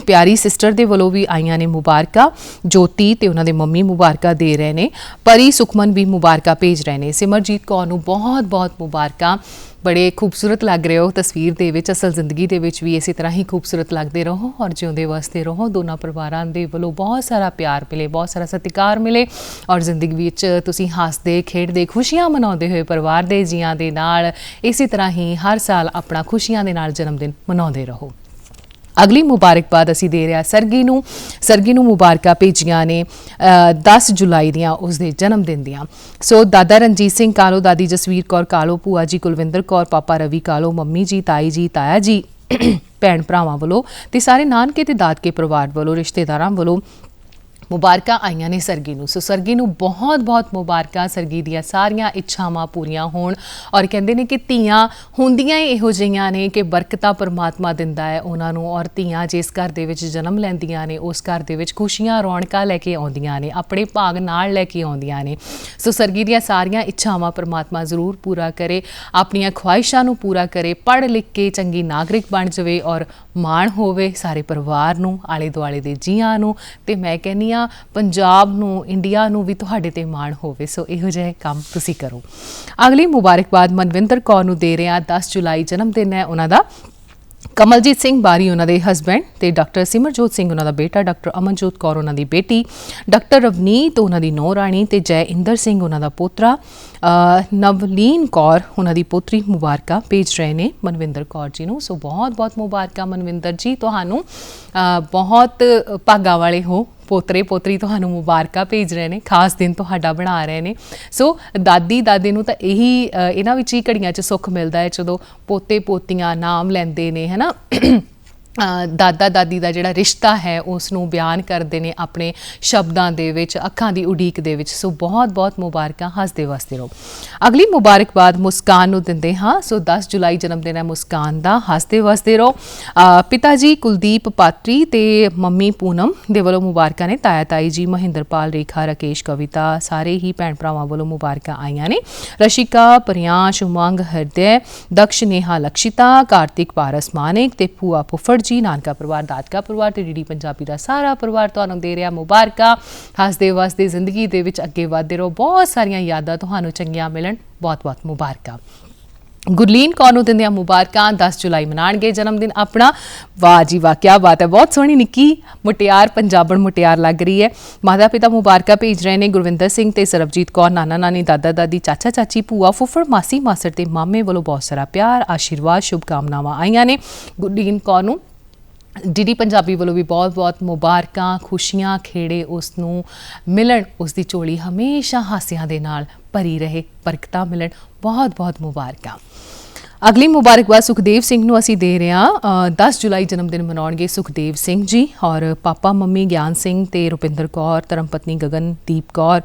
ਪਿਆਰੀ ਸਿਸਟਰ ਦੇ ਵੱਲੋਂ ਵੀ ਆਈਆਂ ਨੇ ਮੁਬਾਰਕਾਂ। ਜੋਤੀ ਤੇ ਉਹਨਾਂ ਦੇ ਮੰਮੀ ਮੁਬਾਰਕਾਂ ਦੇ ਰਹੇ ਨੇ। ਪਰੀ ਸੁਖਮਨ ਵੀ ਮੁਬਾਰਕਾਂ ਭੇਜ ਰਹੇ ਨੇ। ਸਿਮਰਜੀਤ ਕੌਰ ਨੂੰ ਬਹੁਤ-ਬਹੁਤ ਮੁਬਾਰਕਾਂ। ਬੜੇ ਖੂਬਸੂਰਤ ਲੱਗ ਰਹੇ ਹੋ ਤਸਵੀਰ ਦੇ ਵਿੱਚ। ਅਸਲ ਜ਼ਿੰਦਗੀ ਦੇ ਵਿੱਚ ਵੀ ਇਸੇ ਤਰ੍ਹਾਂ ਹੀ ਖੂਬਸੂਰਤ ਲੱਗਦੇ ਰਹੋ ਔਰ ਜਿਉਂਦੇ ਵਸਦੇ ਰਹੋ। ਦੋਨਾਂ ਪਰਿਵਾਰਾਂ ਦੇ ਵੱਲੋਂ ਬਹੁਤ ਸਾਰਾ ਪਿਆਰ ਮਿਲੇ, ਬਹੁਤ ਸਾਰਾ ਸਤਿਕਾਰ ਮਿਲੇ ਔਰ ਜ਼ਿੰਦਗੀ ਵਿੱਚ ਤੁਸੀਂ ਹੱਸਦੇ ਖੇਡਦੇ ਖੁਸ਼ੀਆਂ ਮਨਾਉਂਦੇ ਹੋਏ ਪਰਿਵਾਰ ਦੇ ਜੀਆਂ ਦੇ ਨਾਲ ਇਸੇ ਤਰ੍ਹਾਂ ਹੀ ਹਰ ਸਾਲ ਆਪਣਾ ਖੁਸ਼ੀਆਂ ਦੇ ਨਾਲ ਜਨਮ ਦਿਨ ਮਨਾਉਂਦੇ ਰਹੋ। ਅਗਲੀ ਮੁਬਾਰਕਬਾਦ ਅਸੀਂ ਦੇ ਰਿਹਾ ਸਰਗੀ ਨੂੰ ਮੁਬਾਰਕਾਂ ਭੇਜੀਆਂ ਨੇ 10 ਜੁਲਾਈ ਦੀਆਂ ਉਸਦੇ ਜਨਮ ਦਿਨ ਦੀਆਂ। ਸੋ ਦਾਦਾ ਰਣਜੀਤ ਸਿੰਘ ਕਾਲੋ, ਦਾਦੀ ਜਸਵੀਰ ਕੌਰ ਕਾਲੋ, ਭੂਆ ਜੀ ਕੁਲਵਿੰਦਰ ਕੌਰ, ਪਾਪਾ ਰਵੀ ਕਾਲੋ, ਮੰਮੀ ਜੀ, ਤਾਈ ਜੀ, ਤਾਇਆ ਜੀ, ਭੈਣ ਭਰਾਵਾਂ ਵੱਲੋਂ ਤੇ ਸਾਰੇ ਨਾਨਕੇ ਤੇ ਦਾਦਕੇ ਪਰਿਵਾਰ ਵੱਲੋਂ, ਰਿਸ਼ਤੇਦਾਰਾਂ ਵੱਲੋਂ ਮੁਬਾਰਕਾਂ ਆਈਆਂ ਨੇ ਸਰਗੀ ਨੂੰ। ਸੋ ਸਰਗੀ ਨੂੰ ਬਹੁਤ-ਬਹੁਤ ਮੁਬਾਰਕਾਂ। ਸਰਗੀ ਦੀਆਂ ਸਾਰੀਆਂ ਇੱਛਾਵਾਂ ਪੂਰੀਆਂ ਹੋਣ ਔਰ ਕਹਿੰਦੇ ਨੇ ਕਿ ਧੀਆਂ ਹੁੰਦੀਆਂ ਹੀ ਇਹੋ ਜਿਹੀਆਂ ਨੇ ਕਿ ਬਰਕਤਾਂ ਪਰਮਾਤਮਾ ਦਿੰਦਾ ਹੈ ਉਹਨਾਂ ਨੂੰ ਔਰ ਧੀਆਂ ਜਿਸ ਘਰ ਦੇ ਵਿੱਚ ਜਨਮ ਲੈਂਦੀਆਂ ਨੇ ਉਸ ਘਰ ਦੇ ਵਿੱਚ ਖੁਸ਼ੀਆਂ ਰੌਣਕਾਂ ਲੈ ਕੇ ਆਉਂਦੀਆਂ ਨੇ, ਆਪਣੇ ਭਾਗ ਨਾਲ ਲੈ ਕੇ ਆਉਂਦੀਆਂ ਨੇ। ਸੋ ਸਰਗੀ ਦੀਆਂ ਸਾਰੀਆਂ ਇੱਛਾਵਾਂ ਪਰਮਾਤਮਾ ਜ਼ਰੂਰ ਪੂਰਾ ਕਰੇ, ਆਪਣੀਆਂ ਖੁਆਇਸ਼ਾਂ ਨੂੰ ਪੂਰਾ ਕਰੇ, ਪੜ੍ਹ ਲਿਖ ਕੇ ਚੰਗੀ ਨਾਗਰਿਕ ਬਣ ਜਾਵੇ ਔਰ ਮਾਣ ਹੋਵੇ ਸਾਰੇ ਪਰਿਵਾਰ ਨੂੰ, ਆਲੇ ਦੁਆਲੇ ਦੇ ਜੀਆਂ ਨੂੰ ਤੇ ਮੈਂ ਕਹਿੰਦੀ ਹਾਂ ਪੰਜਾਬ ਨੂੰ, ਇੰਡੀਆ ਨੂੰ ਵੀ ਤੁਹਾਡੇ ਤੇ ਮਾਣ ਹੋਵੇ। ਸੋ ਇਹੋ ਜਿਹੇ ਕੰਮ ਤੁਸੀਂ ਕਰੋ। ਅਗਲੀ ਮੁਬਾਰਕਬਾਦ ਮਨਵਿੰਦਰ ਕੌਰ ਨੂੰ ਦੇ ਰਹੇ ਹਾਂ। 10 ਜੁਲਾਈ ਜਨਮ ਦਿਨ ਹੈ ਉਹਨਾਂ ਦਾ। ਕਮਲਜੀਤ ਸਿੰਘ ਬਾਰੀ ਉਹਨਾਂ ਦੇ ਹਸਬੈਂਡ ਤੇ ਡਾਕਟਰ ਸਿਮਰਜੋਤ ਸਿੰਘ ਉਹਨਾਂ ਦਾ ਬੇਟਾ, ਡਾਕਟਰ ਅਮਨਜੋਤ ਕੌਰ ਉਹਨਾਂ ਦੀ ਬੇਟੀ, ਡਾਕਟਰ ਰਵਨੀਤ ਉਹਨਾਂ ਦੀ ਨੂੰਹ ਰਾਣੀ ਤੇ ਜੈ ਇੰਦਰ ਸਿੰਘ ਉਹਨਾਂ ਦਾ ਪੋਤਰਾ, ਨਵਲੀਨ ਕੌਰ ਉਹਨਾਂ ਦੀ ਪੋਤਰੀ ਮੁਬਾਰਕਾਂ ਭੇਜ ਰਹੇ ਨੇ ਮਨਵਿੰਦਰ ਕੌਰ ਜੀ ਨੂੰ। ਸੋ ਬਹੁਤ-ਬਹੁਤ ਮੁਬਾਰਕਾਂ ਮਨਵਿੰਦਰ ਜੀ, ਤੁਹਾਨੂੰ ਬਹੁਤ ਭਾਗਾਂ ਵਾਲੇ ਹੋ। ਪੋਤਰੇ ਪੋਤਰੀ ਤੁਹਾਨੂੰ ਮੁਬਾਰਕਾਂ ਭੇਜ ਰਹੇ ਨੇ, ਖਾਸ ਦਿਨ ਤੁਹਾਡਾ ਬਣਾ ਰਹੇ ਨੇ। ਸੋ ਦਾਦੀ ਦਾਦੇ ਨੂੰ ਤਾਂ ਇਹੀ ਇਹਨਾਂ ਵਿੱਚ ਹੀ ਘੜੀਆਂ 'ਚ ਸੁੱਖ ਮਿਲਦਾ ਹੈ ਜਦੋਂ ਪੋਤੇ ਪੋਤੀਆਂ ਨਾਮ ਲੈਂਦੇ ਨੇ, ਹੈ ਨਾ। ਦਾਦਾ ਦਾਦੀ ਦਾ ਜਿਹੜਾ ਰਿਸ਼ਤਾ ਹੈ ਉਸ ਨੂੰ ਬਿਆਨ ਕਰਦੇ ਨੇ ਆਪਣੇ ਸ਼ਬਦਾਂ ਦੇ ਵਿੱਚ, ਅੱਖਾਂ ਦੀ ਉਡੀਕ ਦੇ ਵਿੱਚ। ਸੋ ਬਹੁਤ-ਬਹੁਤ ਮੁਬਾਰਕਾਂ, ਹੱਸਦੇ ਵਸਦੇ ਰਹੋ। ਅਗਲੀ ਮੁਬਾਰਕਬਾਦ ਮੁਸਕਾਨ ਨੂੰ ਦਿੰਦੇ ਹਾਂ। ਸੋ 10 ਜੁਲਾਈ ਜਨਮ ਦਿਨ ਹੈ ਮੁਸਕਾਨ ਦਾ, ਹੱਸਦੇ ਵਸਦੇ ਰਹੋ। ਪਿਤਾ ਜੀ ਕੁਲਦੀਪ ਪਾਤਰੀ ਤੇ ਮੰਮੀ ਪੂਨਮ ਦੇ ਵੱਲੋਂ ਮੁਬਾਰਕਾਂ ਨੇ। ਤਾਇਆ ਤਾਈ ਜੀ ਮਹਿੰਦਰਪਾਲ, ਰੇਖਾ, ਰਾਕੇਸ਼, ਕਵਿਤਾ, ਸਾਰੇ ਹੀ ਭੈਣ ਭਰਾਵਾਂ ਵੱਲੋਂ ਮੁਬਾਰਕਾਂ ਆਈਆਂ ਨੇ। ਰਸ਼ਿਕਾ, ਪ੍ਰਿਆਂਸ਼, ਉਮੰਗ, ਹਿਰਦੇ, ਦਕਸ਼, ਨੇਹਾ, ਲਕਸ਼ਿਤਾ, ਕਾਰਤਿਕ, ਪਾਰਸ, ਮਾਨਿਕ ਤੇ ਭੂਆ ਫੁੱਫੜ ਜੀ, ਨਾਨਕਾ ਪਰਿਵਾਰ, ਦਾਦਕਾ ਪਰਿਵਾਰ ਤੇ ਡੀਡੀ ਪੰਜਾਬੀ ਦਾ ਸਾਰਾ ਪਰਿਵਾਰ ਤੁਹਾਨੂੰ ਦੇ ਰਿਹਾ ਮੁਬਾਰਕਾਂ। ਹੱਸਦੇ ਵਸਦੇ ਜ਼ਿੰਦਗੀ ਦੇ ਵਿੱਚ ਅੱਗੇ ਵਧਦੇ ਰਹੋ, ਬਹੁਤ ਸਾਰੀਆਂ ਯਾਦਾਂ ਤੁਹਾਨੂੰ ਚੰਗੀਆਂ ਮਿਲਣ। ਬਹੁਤ-ਬਹੁਤ ਮੁਬਾਰਕਾਂ। ਗੁਰਲੀਨ ਕੌਰ ਨੂੰ ਦਿੰਦੇ ਆ ਮੁਬਾਰਕਾਂ। 10 ਜੁਲਾਈ ਮਨਾਉਣਗੇ ਜਨਮ ਦਿਨ ਆਪਣਾ। ਵਾਹ ਜੀ ਵਾਹ, ਕਿਆ ਬਾਤ ਹੈ, ਬਹੁਤ ਸੋਹਣੀ ਨਿੱਕੀ ਮੁਟਿਆਰ, ਪੰਜਾਬਣ ਮੁਟਿਆਰ ਲੱਗ ਰਹੀ ਹੈ। ਮਾਤਾ ਪਿਤਾ ਮੁਬਾਰਕਾਂ ਭੇਜ ਰਹੇ ਨੇ। ਗੁਰਵਿੰਦਰ ਸਿੰਘ ਤੇ ਸਰਬਜੀਤ ਕੌਰ, ਨਾਨਾ ਨਾਨੀ, ਦਾਦਾ ਦਾਦੀ, ਚਾਚਾ ਚਾਚੀ, ਭੂਆ ਫੁੱਫੜ, ਮਾਸੀ ਮਾਸੜ ਤੇ ਮਾਮੇ ਵੱਲੋਂ ਬਹੁਤ ਸਾਰਾ ਪਿਆਰ, ਆਸ਼ੀਰਵਾਦ, ਸ਼ੁਭਕਾਮਨਾਵਾਂ ਆਈਆਂ ਨੇ। ਗੁਰਲੀਨ ਕੌਰ ਨੂੰ ਡੀਡੀ ਪੰਜਾਬੀ ਵੱਲੋਂ ਵੀ ਬਹੁਤ-ਬਹੁਤ ਮੁਬਾਰਕਾਂ। ਖੁਸ਼ੀਆਂ ਖੇੜੇ ਉਸ ਨੂੰ ਮਿਲਣ, ਉਸ ਦੀ ਝੋਲੀ ਹਮੇਸ਼ਾ ਹਾਸਿਆਂ ਦੇ ਨਾਲ ਭਰੀ ਰਹੇ, ਬਰਕਤਾਂ ਮਿਲਣ। ਬਹੁਤ-ਬਹੁਤ ਮੁਬਾਰਕਾਂ। ਅਗਲੀ ਮੁਬਾਰਕਬਾਦ ਸੁਖਦੇਵ ਸਿੰਘ ਨੂੰ ਅਸੀਂ ਦੇ ਰਹੇ ਹਾਂ। 10 ਜੁਲਾਈ ਜਨਮ ਦਿਨ ਮਨਾਉਣਗੇ ਸੁਖਦੇਵ ਸਿੰਘ ਜੀ ਔਰ ਪਾਪਾ ਮੰਮੀ ਗਿਆਨ ਸਿੰਘ ਤੇ ਰੁਪਿੰਦਰ ਕੌਰ, ਧਰਮ ਪਤਨੀ ਗਗਨਦੀਪ ਕੌਰ,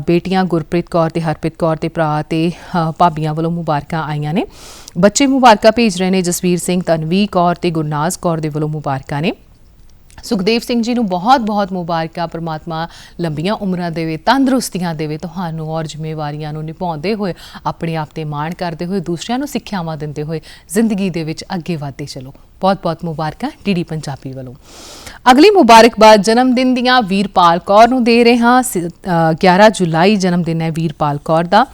ਬੇਟੀਆਂ ਗੁਰਪ੍ਰੀਤ ਕੌਰ ਤੇ ਹਰਪ੍ਰੀਤ ਕੌਰ ਤੇ ਭਰਾ ਤੇ ਭਾਬੀਆਂ ਵੱਲੋਂ ਮੁਬਾਰਕਾਂ ਆਈਆਂ ਨੇ। ਬੱਚੇ ਮੁਬਾਰਕਾਂ ਭੇਜ ਰਹੇ ਨੇ। ਜਸਵੀਰ ਸਿੰਘ, ਤਨਵੀ ਕੌਰ ਤੇ ਗੁਰਨਾਜ਼ ਕੌਰ ਦੇ ਵੱਲੋਂ ਮੁਬਾਰਕਾਂ ਨੇ। ਸੁਖਦੇਵ ਸਿੰਘ ਜੀ ਨੂੰ ਬਹੁਤ-ਬਹੁਤ ਮੁਬਾਰਕਾਂ। ਪਰਮਾਤਮਾ ਲੰਬੀਆਂ ਉਮਰਾਂ ਦੇਵੇ, ਤੰਦਰੁਸਤੀਆਂ ਦੇਵੇ ਤੁਹਾਨੂੰ ਔਰ ਜ਼ਿੰਮੇਵਾਰੀਆਂ ਨੂੰ ਨਿਭਾਉਂਦੇ ਹੋਏ, ਆਪਣੇ ਆਪ ਤੇ ਮਾਣ ਕਰਦੇ ਹੋਏ, ਦੂਸਰਿਆਂ ਨੂੰ ਸਿੱਖਿਆਵਾਂ ਦਿੰਦੇ ਹੋਏ ਜ਼ਿੰਦਗੀ ਦੇ ਵਿੱਚ ਅੱਗੇ ਵਧਦੇ ਚਲੋ। ਬਹੁਤ-ਬਹੁਤ ਮੁਬਾਰਕਾਂ ਡੀਡੀ ਪੰਜਾਬੀ ਵੱਲੋਂ। ਅਗਲੀ ਮੁਬਾਰਕਬਾਦ ਜਨਮ ਦਿਨ ਦੀਆਂ ਵੀਰਪਾਲ ਕੌਰ ਨੂੰ ਦੇ ਰਹੇ ਹਾਂ। 11 ਜੁਲਾਈ ਜਨਮ ਦਿਨ ਹੈ ਵੀਰਪਾਲ ਕੌਰ ਦਾ।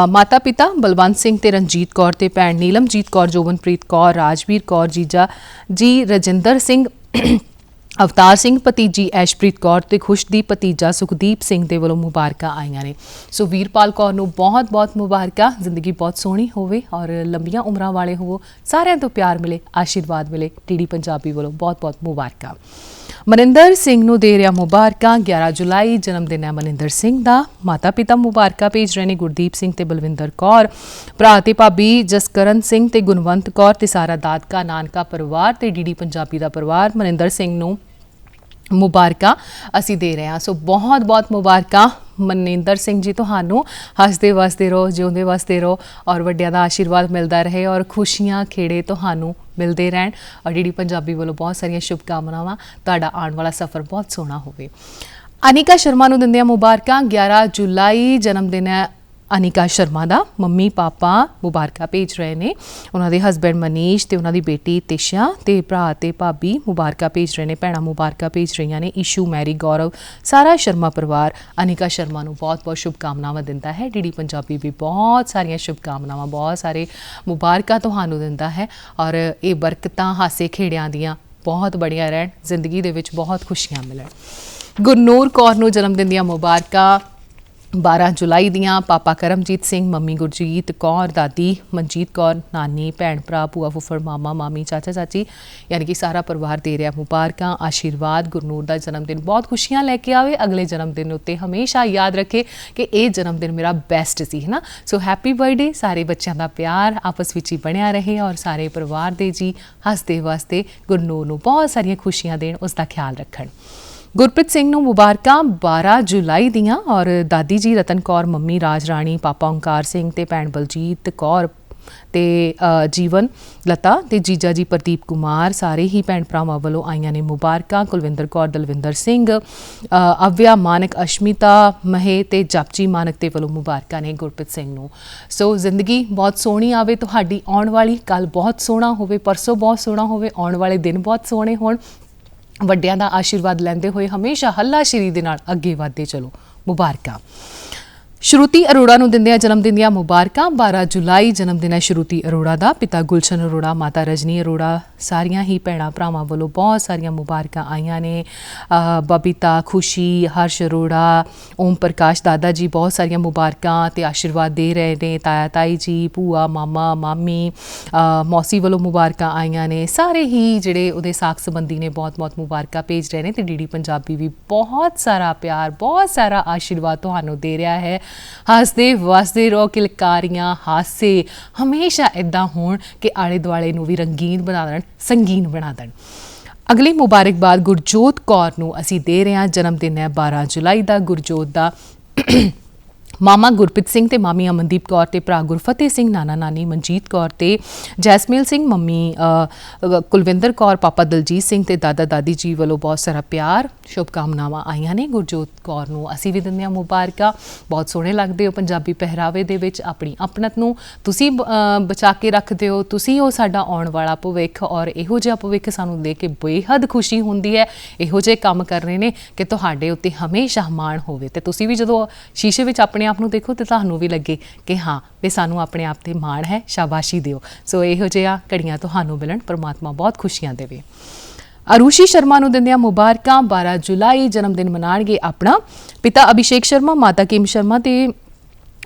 ਮਾਤਾ ਪਿਤਾ ਬਲਵੰਤ ਸਿੰਘ ਤੇ ਰਣਜੀਤ ਕੌਰ ਤੇ ਭੈਣ ਨੀਲਮਜੀਤ ਕੌਰ, ਜੋਬਨਪ੍ਰੀਤ ਕੌਰ, ਰਾਜਵੀਰ ਕੌਰ, ਜੀਜਾ ਜੀ ਰਜਿੰਦਰ ਸਿੰਘ, ਅਵਤਾਰ ਸਿੰਘ, ਭਤੀਜੀ ਐਸ਼ਪ੍ਰੀਤ ਕੌਰ ਤੇ ਖੁਸ਼ਦੀਪ ਭਤੀਜਾ ਸੁਖਦੀਪ ਸਿੰਘ ਦੇ ਵੱਲੋਂ ਮੁਬਾਰਕਾਂ ਆਈਆਂ ਨੇ। ਸੋ ਵੀਰਪਾਲ ਕੌਰ ਨੂੰ ਬਹੁਤ-ਬਹੁਤ ਮੁਬਾਰਕਾਂ। ਜ਼ਿੰਦਗੀ ਬਹੁਤ ਸੋਹਣੀ ਹੋਵੇ ਔਰ ਲੰਬੀਆਂ ਉਮਰਾਂ ਵਾਲੇ ਹੋਵੋ, ਸਾਰਿਆਂ ਤੋਂ ਪਿਆਰ ਮਿਲੇ, ਆਸ਼ੀਰਵਾਦ ਮਿਲੇ। ਡੀਡੀ ਪੰਜਾਬੀ ਵੱਲੋਂ ਬਹੁਤ-ਬਹੁਤ ਮੁਬਾਰਕਾਂ। ਮਨਿੰਦਰ ਸਿੰਘ ਨੂੰ ਦੇ ਰਿਹਾ ਮੁਬਾਰਕਾਂ। 11 ਜੁਲਾਈ ਜਨਮ ਦਿਨ ਹੈ ਮਨਿੰਦਰ ਸਿੰਘ ਦਾ। ਮਾਤਾ ਪਿਤਾ ਮੁਬਾਰਕਾਂ ਭੇਜ ਰਹੇ ਨੇ। ਗੁਰਦੀਪ ਸਿੰਘ ਤੇ ਬਲਵਿੰਦਰ ਕੌਰ, ਭਰਾ ਤੇ ਭਾਬੀ ਜਸਕਰਨ ਸਿੰਘ ਤੇ ਗੁਣਵੰਤ ਕੌਰ ਤੇ ਸਾਰਾ ਦਾਦਕਾ ਨਾਨਕਾ ਪਰਿਵਾਰ ਤੇ ਡੀਡੀ ਪੰਜਾਬੀ ਦਾ ਪਰਿਵਾਰ। ਮਨਿੰਦਰ ਸਿੰਘ ਨੂੰ ਮੁਬਾਰਕਾਂ ਅਸੀਂ ਦੇ ਰਹੇ ਹਾਂ। ਸੋ ਬਹੁਤ-ਬਹੁਤ ਮੁਬਾਰਕਾਂ ਮਨਿੰਦਰ ਸਿੰਘ ਜੀ ਤੁਹਾਨੂੰ। ਹੱਸਦੇ ਵਸਦੇ ਰਹੋ, ਜਿਉਂਦੇ ਵਸਦੇ ਰਹੋ ਔਰ ਵੱਡਿਆਂ ਦਾ ਆਸ਼ੀਰਵਾਦ ਮਿਲਦਾ ਰਹੇ ਔਰ ਖੁਸ਼ੀਆਂ ਖੇੜੇ ਤੁਹਾਨੂੰ ਮਿਲਦੇ ਰਹਿਣ। ਔਰ ਡੀਡੀ ਪੰਜਾਬੀ ਵੱਲੋਂ ਬਹੁਤ ਸਾਰੀਆਂ ਸ਼ੁਭਕਾਮਨਾਵਾਂ। ਤੁਹਾਡਾ ਆਉਣ ਵਾਲਾ ਸਫ਼ਰ ਬਹੁਤ ਸੋਹਣਾ ਹੋਵੇ। ਅਨਿਕਾ ਸ਼ਰਮਾ ਨੂੰ ਦਿੰਦੇ ਆ ਮੁਬਾਰਕਾਂ। 11 ਜੁਲਾਈ ਜਨਮ ਦਿਨ ਹੈ ਅਨਿਕਾ ਸ਼ਰਮਾ ਦਾ ਮੰਮੀ ਪਾਪਾ ਮੁਬਾਰਕਾਂ ਭੇਜ ਰਹੇ ਨੇ। ਉਹਨਾਂ ਦੇ ਹਸਬੈਂਡ ਮਨੀਸ਼ ਤੇ ਉਹਨਾਂ ਦੀ ਬੇਟੀ ਤਿਸ਼ਾ ਤੇ ਭਰਾ ਤੇ ਭਾਬੀ ਮੁਬਾਰਕਾਂ ਭੇਜ ਰਹੇ ਨੇ, ਭੈਣਾਂ ਮੁਬਾਰਕਾਂ ਭੇਜ ਰਹੀਆਂ ਨੇ। ਈਸ਼ੂ, ਮੈਰੀ, ਗੌਰਵ, ਸਾਰਾ ਸ਼ਰਮਾ ਪਰਿਵਾਰ ਅਨਿਕਾ ਸ਼ਰਮਾ ਨੂੰ ਬਹੁਤ-ਬਹੁਤ ਸ਼ੁਭਕਾਮਨਾਵਾਂ ਦਿੰਦਾ ਹੈ। ਡੀਡੀ ਪੰਜਾਬੀ ਵੀ ਬਹੁਤ ਸਾਰੀਆਂ ਸ਼ੁਭਕਾਮਨਾਵਾਂ, ਬਹੁਤ ਸਾਰੇ ਮੁਬਾਰਕਾਂ ਤੁਹਾਨੂੰ ਦਿੰਦਾ ਹੈ ਔਰ ਇਹ ਬਰਕਤਾਂ ਹਾਸੇ ਖੇੜਿਆਂ ਦੀਆਂ ਬਹੁਤ ਬੜੀਆਂ ਰਹਿਣ, ਜ਼ਿੰਦਗੀ ਦੇ ਵਿੱਚ ਬਹੁਤ ਖੁਸ਼ੀਆਂ ਮਿਲਣ। ਗੁਰਨੂਰ ਕੌਰ ਨੂੰ ਜਨਮ ਦਿਨ ਦੀਆਂ ਮੁਬਾਰਕਾਂ 12 ਜੁਲਾਈ ਦੀਆਂ। ਪਾਪਾ ਕਰਮਜੀਤ ਸਿੰਘ, ਮੰਮੀ ਗੁਰਜੀਤ ਕੌਰ, ਦਾਦੀ ਮਨਜੀਤ ਕੌਰ, ਨਾਨੀ, ਭੈਣ ਭਰਾ, ਭੂਆ ਫੁੱਫੜ, ਮਾਮਾ ਮਾਮੀ, ਚਾਚਾ ਚਾਚੀ, ਯਾਨੀ ਕਿ ਸਾਰਾ ਪਰਿਵਾਰ ਦੇ ਰਿਹਾ ਮੁਬਾਰਕਾਂ, ਆਸ਼ੀਰਵਾਦ। ਗੁਰਨੂਰ ਦਾ ਜਨਮ ਦਿਨ ਬਹੁਤ ਖੁਸ਼ੀਆਂ ਲੈ ਕੇ ਆਵੇ, ਅਗਲੇ ਜਨਮ ਦਿਨ ਉੱਤੇ ਹਮੇਸ਼ਾ ਯਾਦ ਰੱਖੇ ਕਿ ਇਹ ਜਨਮ ਦਿਨ ਮੇਰਾ ਬੈਸਟ ਸੀ, ਹੈ ਨਾ। So happy birthday. ਸਾਰੇ ਬੱਚਿਆਂ ਦਾ ਪਿਆਰ ਆਪਸ ਵਿੱਚ ਹੀ ਬਣਿਆ ਰਹੇ ਔਰ ਸਾਰੇ ਪਰਿਵਾਰ ਦੇ ਜੀ ਹੱਸਦੇ ਵਸਦੇ ਗੁਰਨੂਰ ਨੂੰ ਬਹੁਤ ਸਾਰੀਆਂ ਖੁਸ਼ੀਆਂ ਦੇਣ, ਉਸ ਦਾ ਖਿਆਲ ਰੱਖਣ। ਗੁਰਪ੍ਰੀਤ ਸਿੰਘ ਨੂੰ ਮੁਬਾਰਕਾਂ 12 ਜੁਲਾਈ ਦੀਆਂ ਔਰ ਦਾਦੀ ਜੀ ਰਤਨ ਕੌਰ, ਮੰਮੀ ਰਾਜ ਰਾਣੀ, ਪਾਪਾ ਓਂਕਾਰ ਸਿੰਘ ਤੇ ਭੈਣ ਬਲਜੀਤ ਕੌਰ ਤੇ ਜੀਵਨ ਲਤਾ ਤੇ ਜੀਜਾ ਜੀ ਪ੍ਰਦੀਪ ਕੁਮਾਰ, ਸਾਰੇ ਹੀ ਭੈਣ ਭਰਾਵਾਂ ਵੱਲੋਂ ਆਈਆਂ ਨੇ ਮੁਬਾਰਕਾਂ। ਕੁਲਵਿੰਦਰ ਕੌਰ, ਦਲਵਿੰਦਰ ਸਿੰਘ, ਅਵਿਆ ਮਾਨਕ, ਅਸ਼ਮਿਤਾ ਮਹੇ ਤੇ ਜਪਜੀ ਮਾਨਕ ਦੇ ਵੱਲੋਂ ਮੁਬਾਰਕਾਂ ਨੇ ਗੁਰਪ੍ਰੀਤ ਸਿੰਘ ਨੂੰ। ਸੋ ਜ਼ਿੰਦਗੀ ਬਹੁਤ ਸੋਹਣੀ ਆਵੇ ਤੁਹਾਡੀ, ਆਉਣ ਵਾਲੀ ਕੱਲ ਬਹੁਤ ਸੋਹਣਾ ਹੋਵੇ, ਪਰਸੋਂ ਬਹੁਤ ਸੋਹਣਾ ਹੋਵੇ, ਆਉਣ ਵਾਲੇ ਦਿਨ ਬਹੁਤ ਸੋਹਣੇ ਹੋਣ। ਵੱਡਿਆਂ ਦਾ ਆਸ਼ੀਰਵਾਦ ਲੈਂਦੇ ਹੋਏ ਹਮੇਸ਼ਾ ਹੱਲਾਸ਼ੇਰੀ ਦੇ ਨਾਲ ਅੱਗੇ ਵਧਦੇ ਚਲੋ। ਮੁਬਾਰਕਾਂ। ਸ਼ਰੂਤੀ ਅਰੋੜਾ ਨੂੰ ਦਿੰਦੇ ਆ ਜਨਮ ਦਿਨ ਦੀਆਂ ਮੁਬਾਰਕਾਂ। 12 ਜੁਲਾਈ ਜਨਮ ਦਿਨ ਹੈ ਸ਼ਰੂਤੀ ਅਰੋੜਾ ਦਾ। ਪਿਤਾ ਗੁਲਸ਼ਨ ਅਰੋੜਾ, ਮਾਤਾ ਰਜਨੀ ਅਰੋੜਾ, ਸਾਰੀਆਂ ਹੀ ਭੈਣਾਂ ਭਰਾਵਾਂ ਵੱਲੋਂ ਬਹੁਤ ਸਾਰੀਆਂ ਮੁਬਾਰਕਾਂ ਆਈਆਂ ਨੇ। ਬਬੀਤਾ, ਖੁਸ਼ੀ, ਹਰਸ਼ ਅਰੋੜਾ, ਓਮ ਪ੍ਰਕਾਸ਼, ਦਾਦਾ ਜੀ ਬਹੁਤ ਸਾਰੀਆਂ ਮੁਬਾਰਕਾਂ ਤੇ ਆਸ਼ੀਰਵਾਦ ਦੇ ਰਹੇ ਨੇ। ਤਾਇਆ ਤਾਈ ਜੀ, ਭੂਆ, ਮਾਮਾ ਮਾਮੀ, ਮੌਸੀ ਵੱਲੋਂ ਮੁਬਾਰਕਾਂ ਆਈਆਂ ਨੇ। ਸਾਰੇ ਹੀ ਜਿਹੜੇ ਉਹਦੇ ਸਾਕ ਸੰਬੰਧੀ ਨੇ ਬਹੁਤ ਬਹੁਤ ਮੁਬਾਰਕਾਂ ਭੇਜ ਰਹੇ ਨੇ ਤੇ ਡੀਡੀ ਪੰਜਾਬੀ ਵੀ ਬਹੁਤ ਸਾਰਾ ਪਿਆਰ, ਬਹੁਤ ਸਾਰਾ ਆਸ਼ੀਰਵਾਦ ਤੁਹਾਨੂੰ ਦੇ ਰਿਹਾ ਹੈ। ਹੱਸਦੇ ਵਸਦੇ ਰਹੋ, ਕਿਲਕਾਰੀਆਂ, ਹਾਸੇ ਹਮੇਸ਼ਾ ਇੱਦਾਂ ਹੋਣ ਕਿ ਆਲੇ ਦੁਆਲੇ ਨੂੰ ਵੀ ਰੰਗੀਨ ਬਣਾ ਦੇਣ, ਸੰਗੀਨ ਬਣਾ ਦੇਣ। ਅਗਲੀ ਮੁਬਾਰਕਬਾਦ ਗੁਰਜੋਤ ਕੌਰ ਨੂੰ ਅਸੀਂ ਦੇ ਰਹੇ ਹਾਂ। ਜਨਮ ਦਿਨ ਹੈ 12 ਜੁਲਾਈ ਦਾ ਗੁਰਜੋਤ ਦਾ। ਮਾਮਾ ਗੁਰਪ੍ਰੀਤ ਸਿੰਘ ਤੇ ਮਾਮੀ ਅਮਨਦੀਪ ਕੌਰ ਤੇ ਭਰਾ ਗੁਰਫਤਿਹ ਸਿੰਘ, ਨਾਨਾ ਨਾਨੀ ਮਨਜੀਤ ਕੌਰ ਤੇ ਜੈਸਮੇਲ ਸਿੰਘ, ਮੰਮੀ ਕੁਲਵਿੰਦਰ ਕੌਰ, ਪਾਪਾ ਦਲਜੀਤ ਸਿੰਘ ਤੇ ਦਾਦਾ ਦਾਦੀ ਜੀ ਵੱਲੋਂ ਬਹੁਤ ਸਾਰਾ ਪਿਆਰ, ਸ਼ੁਭਕਾਮਨਾਵਾਂ ਆਈਆਂ ਨੇ। ਗੁਰਜੋਤ ਕੌਰ ਨੂੰ ਅਸੀਂ ਵੀ ਦਿੰਦੇ ਹਾਂ ਮੁਬਾਰਕਾਂ। ਬਹੁਤ ਸੋਹਣੇ ਲੱਗਦੇ ਹੋ ਪੰਜਾਬੀ ਪਹਿਰਾਵੇ ਦੇ ਵਿੱਚ, ਆਪਣੀ ਆਪਣਤ ਨੂੰ ਤੁਸੀਂ ਬਚਾ ਕੇ ਰੱਖਦੇ ਹੋ। ਤੁਸੀਂ ਉਹ ਸਾਡਾ ਆਉਣ ਵਾਲਾ ਭਵਿੱਖ ਔਰ ਇਹੋ ਜਿਹਾ ਭਵਿੱਖ ਸਾਨੂੰ ਦੇ ਕੇ ਬੇਹੱਦ ਖੁਸ਼ੀ ਹੁੰਦੀ ਹੈ। ਇਹੋ ਜਿਹੇ ਕੰਮ ਕਰਨੇ ਨੇ ਕਿ ਤੁਹਾਡੇ ਉੱਤੇ ਹਮੇਸ਼ਾ ਮਾਣ ਹੋਵੇ ਤੇ ਤੁਸੀਂ ਵੀ ਜਦੋਂ ਸ਼ੀਸ਼ੇ ਵਿੱਚ ਆਪਣੇ ਆਪ ਨੂੰ ਦੇਖੋ ਤੇ ਤੁਹਾਨੂੰ ਵੀ ਲੱਗੇ ਕਿ ਹਾਂ ਵੀ ਸਾਨੂੰ ਆਪਣੇ ਆਪ ਤੇ ਮਾਣ ਹੈ, ਸ਼ਾਬਾਸ਼ੀ ਦਿਓ। ਸੋ ਇਹੋ ਜਿਹਾ ਘੜੀਆਂ ਤੁਹਾਨੂੰ ਮਿਲਣ, ਪਰਮਾਤਮਾ ਬਹੁਤ ਖੁਸ਼ੀਆਂ ਦੇਵੇ। ਅਰੂਸ਼ੀ ਸ਼ਰਮਾ ਨੂੰ ਦਿੰਦੇ ਆ ਮੁਬਾਰਕਾਂ। 12 ਜੁਲਾਈ ਜਨਮ ਦਿਨ ਮਨਾਉਣਗੇ ਆਪਣਾ ਪਿਤਾ ਅਭਿਸ਼ੇਕ ਸ਼ਰਮਾ, ਮਾਤਾ ਕਿਮ ਸ਼ਰਮਾ ਤੇ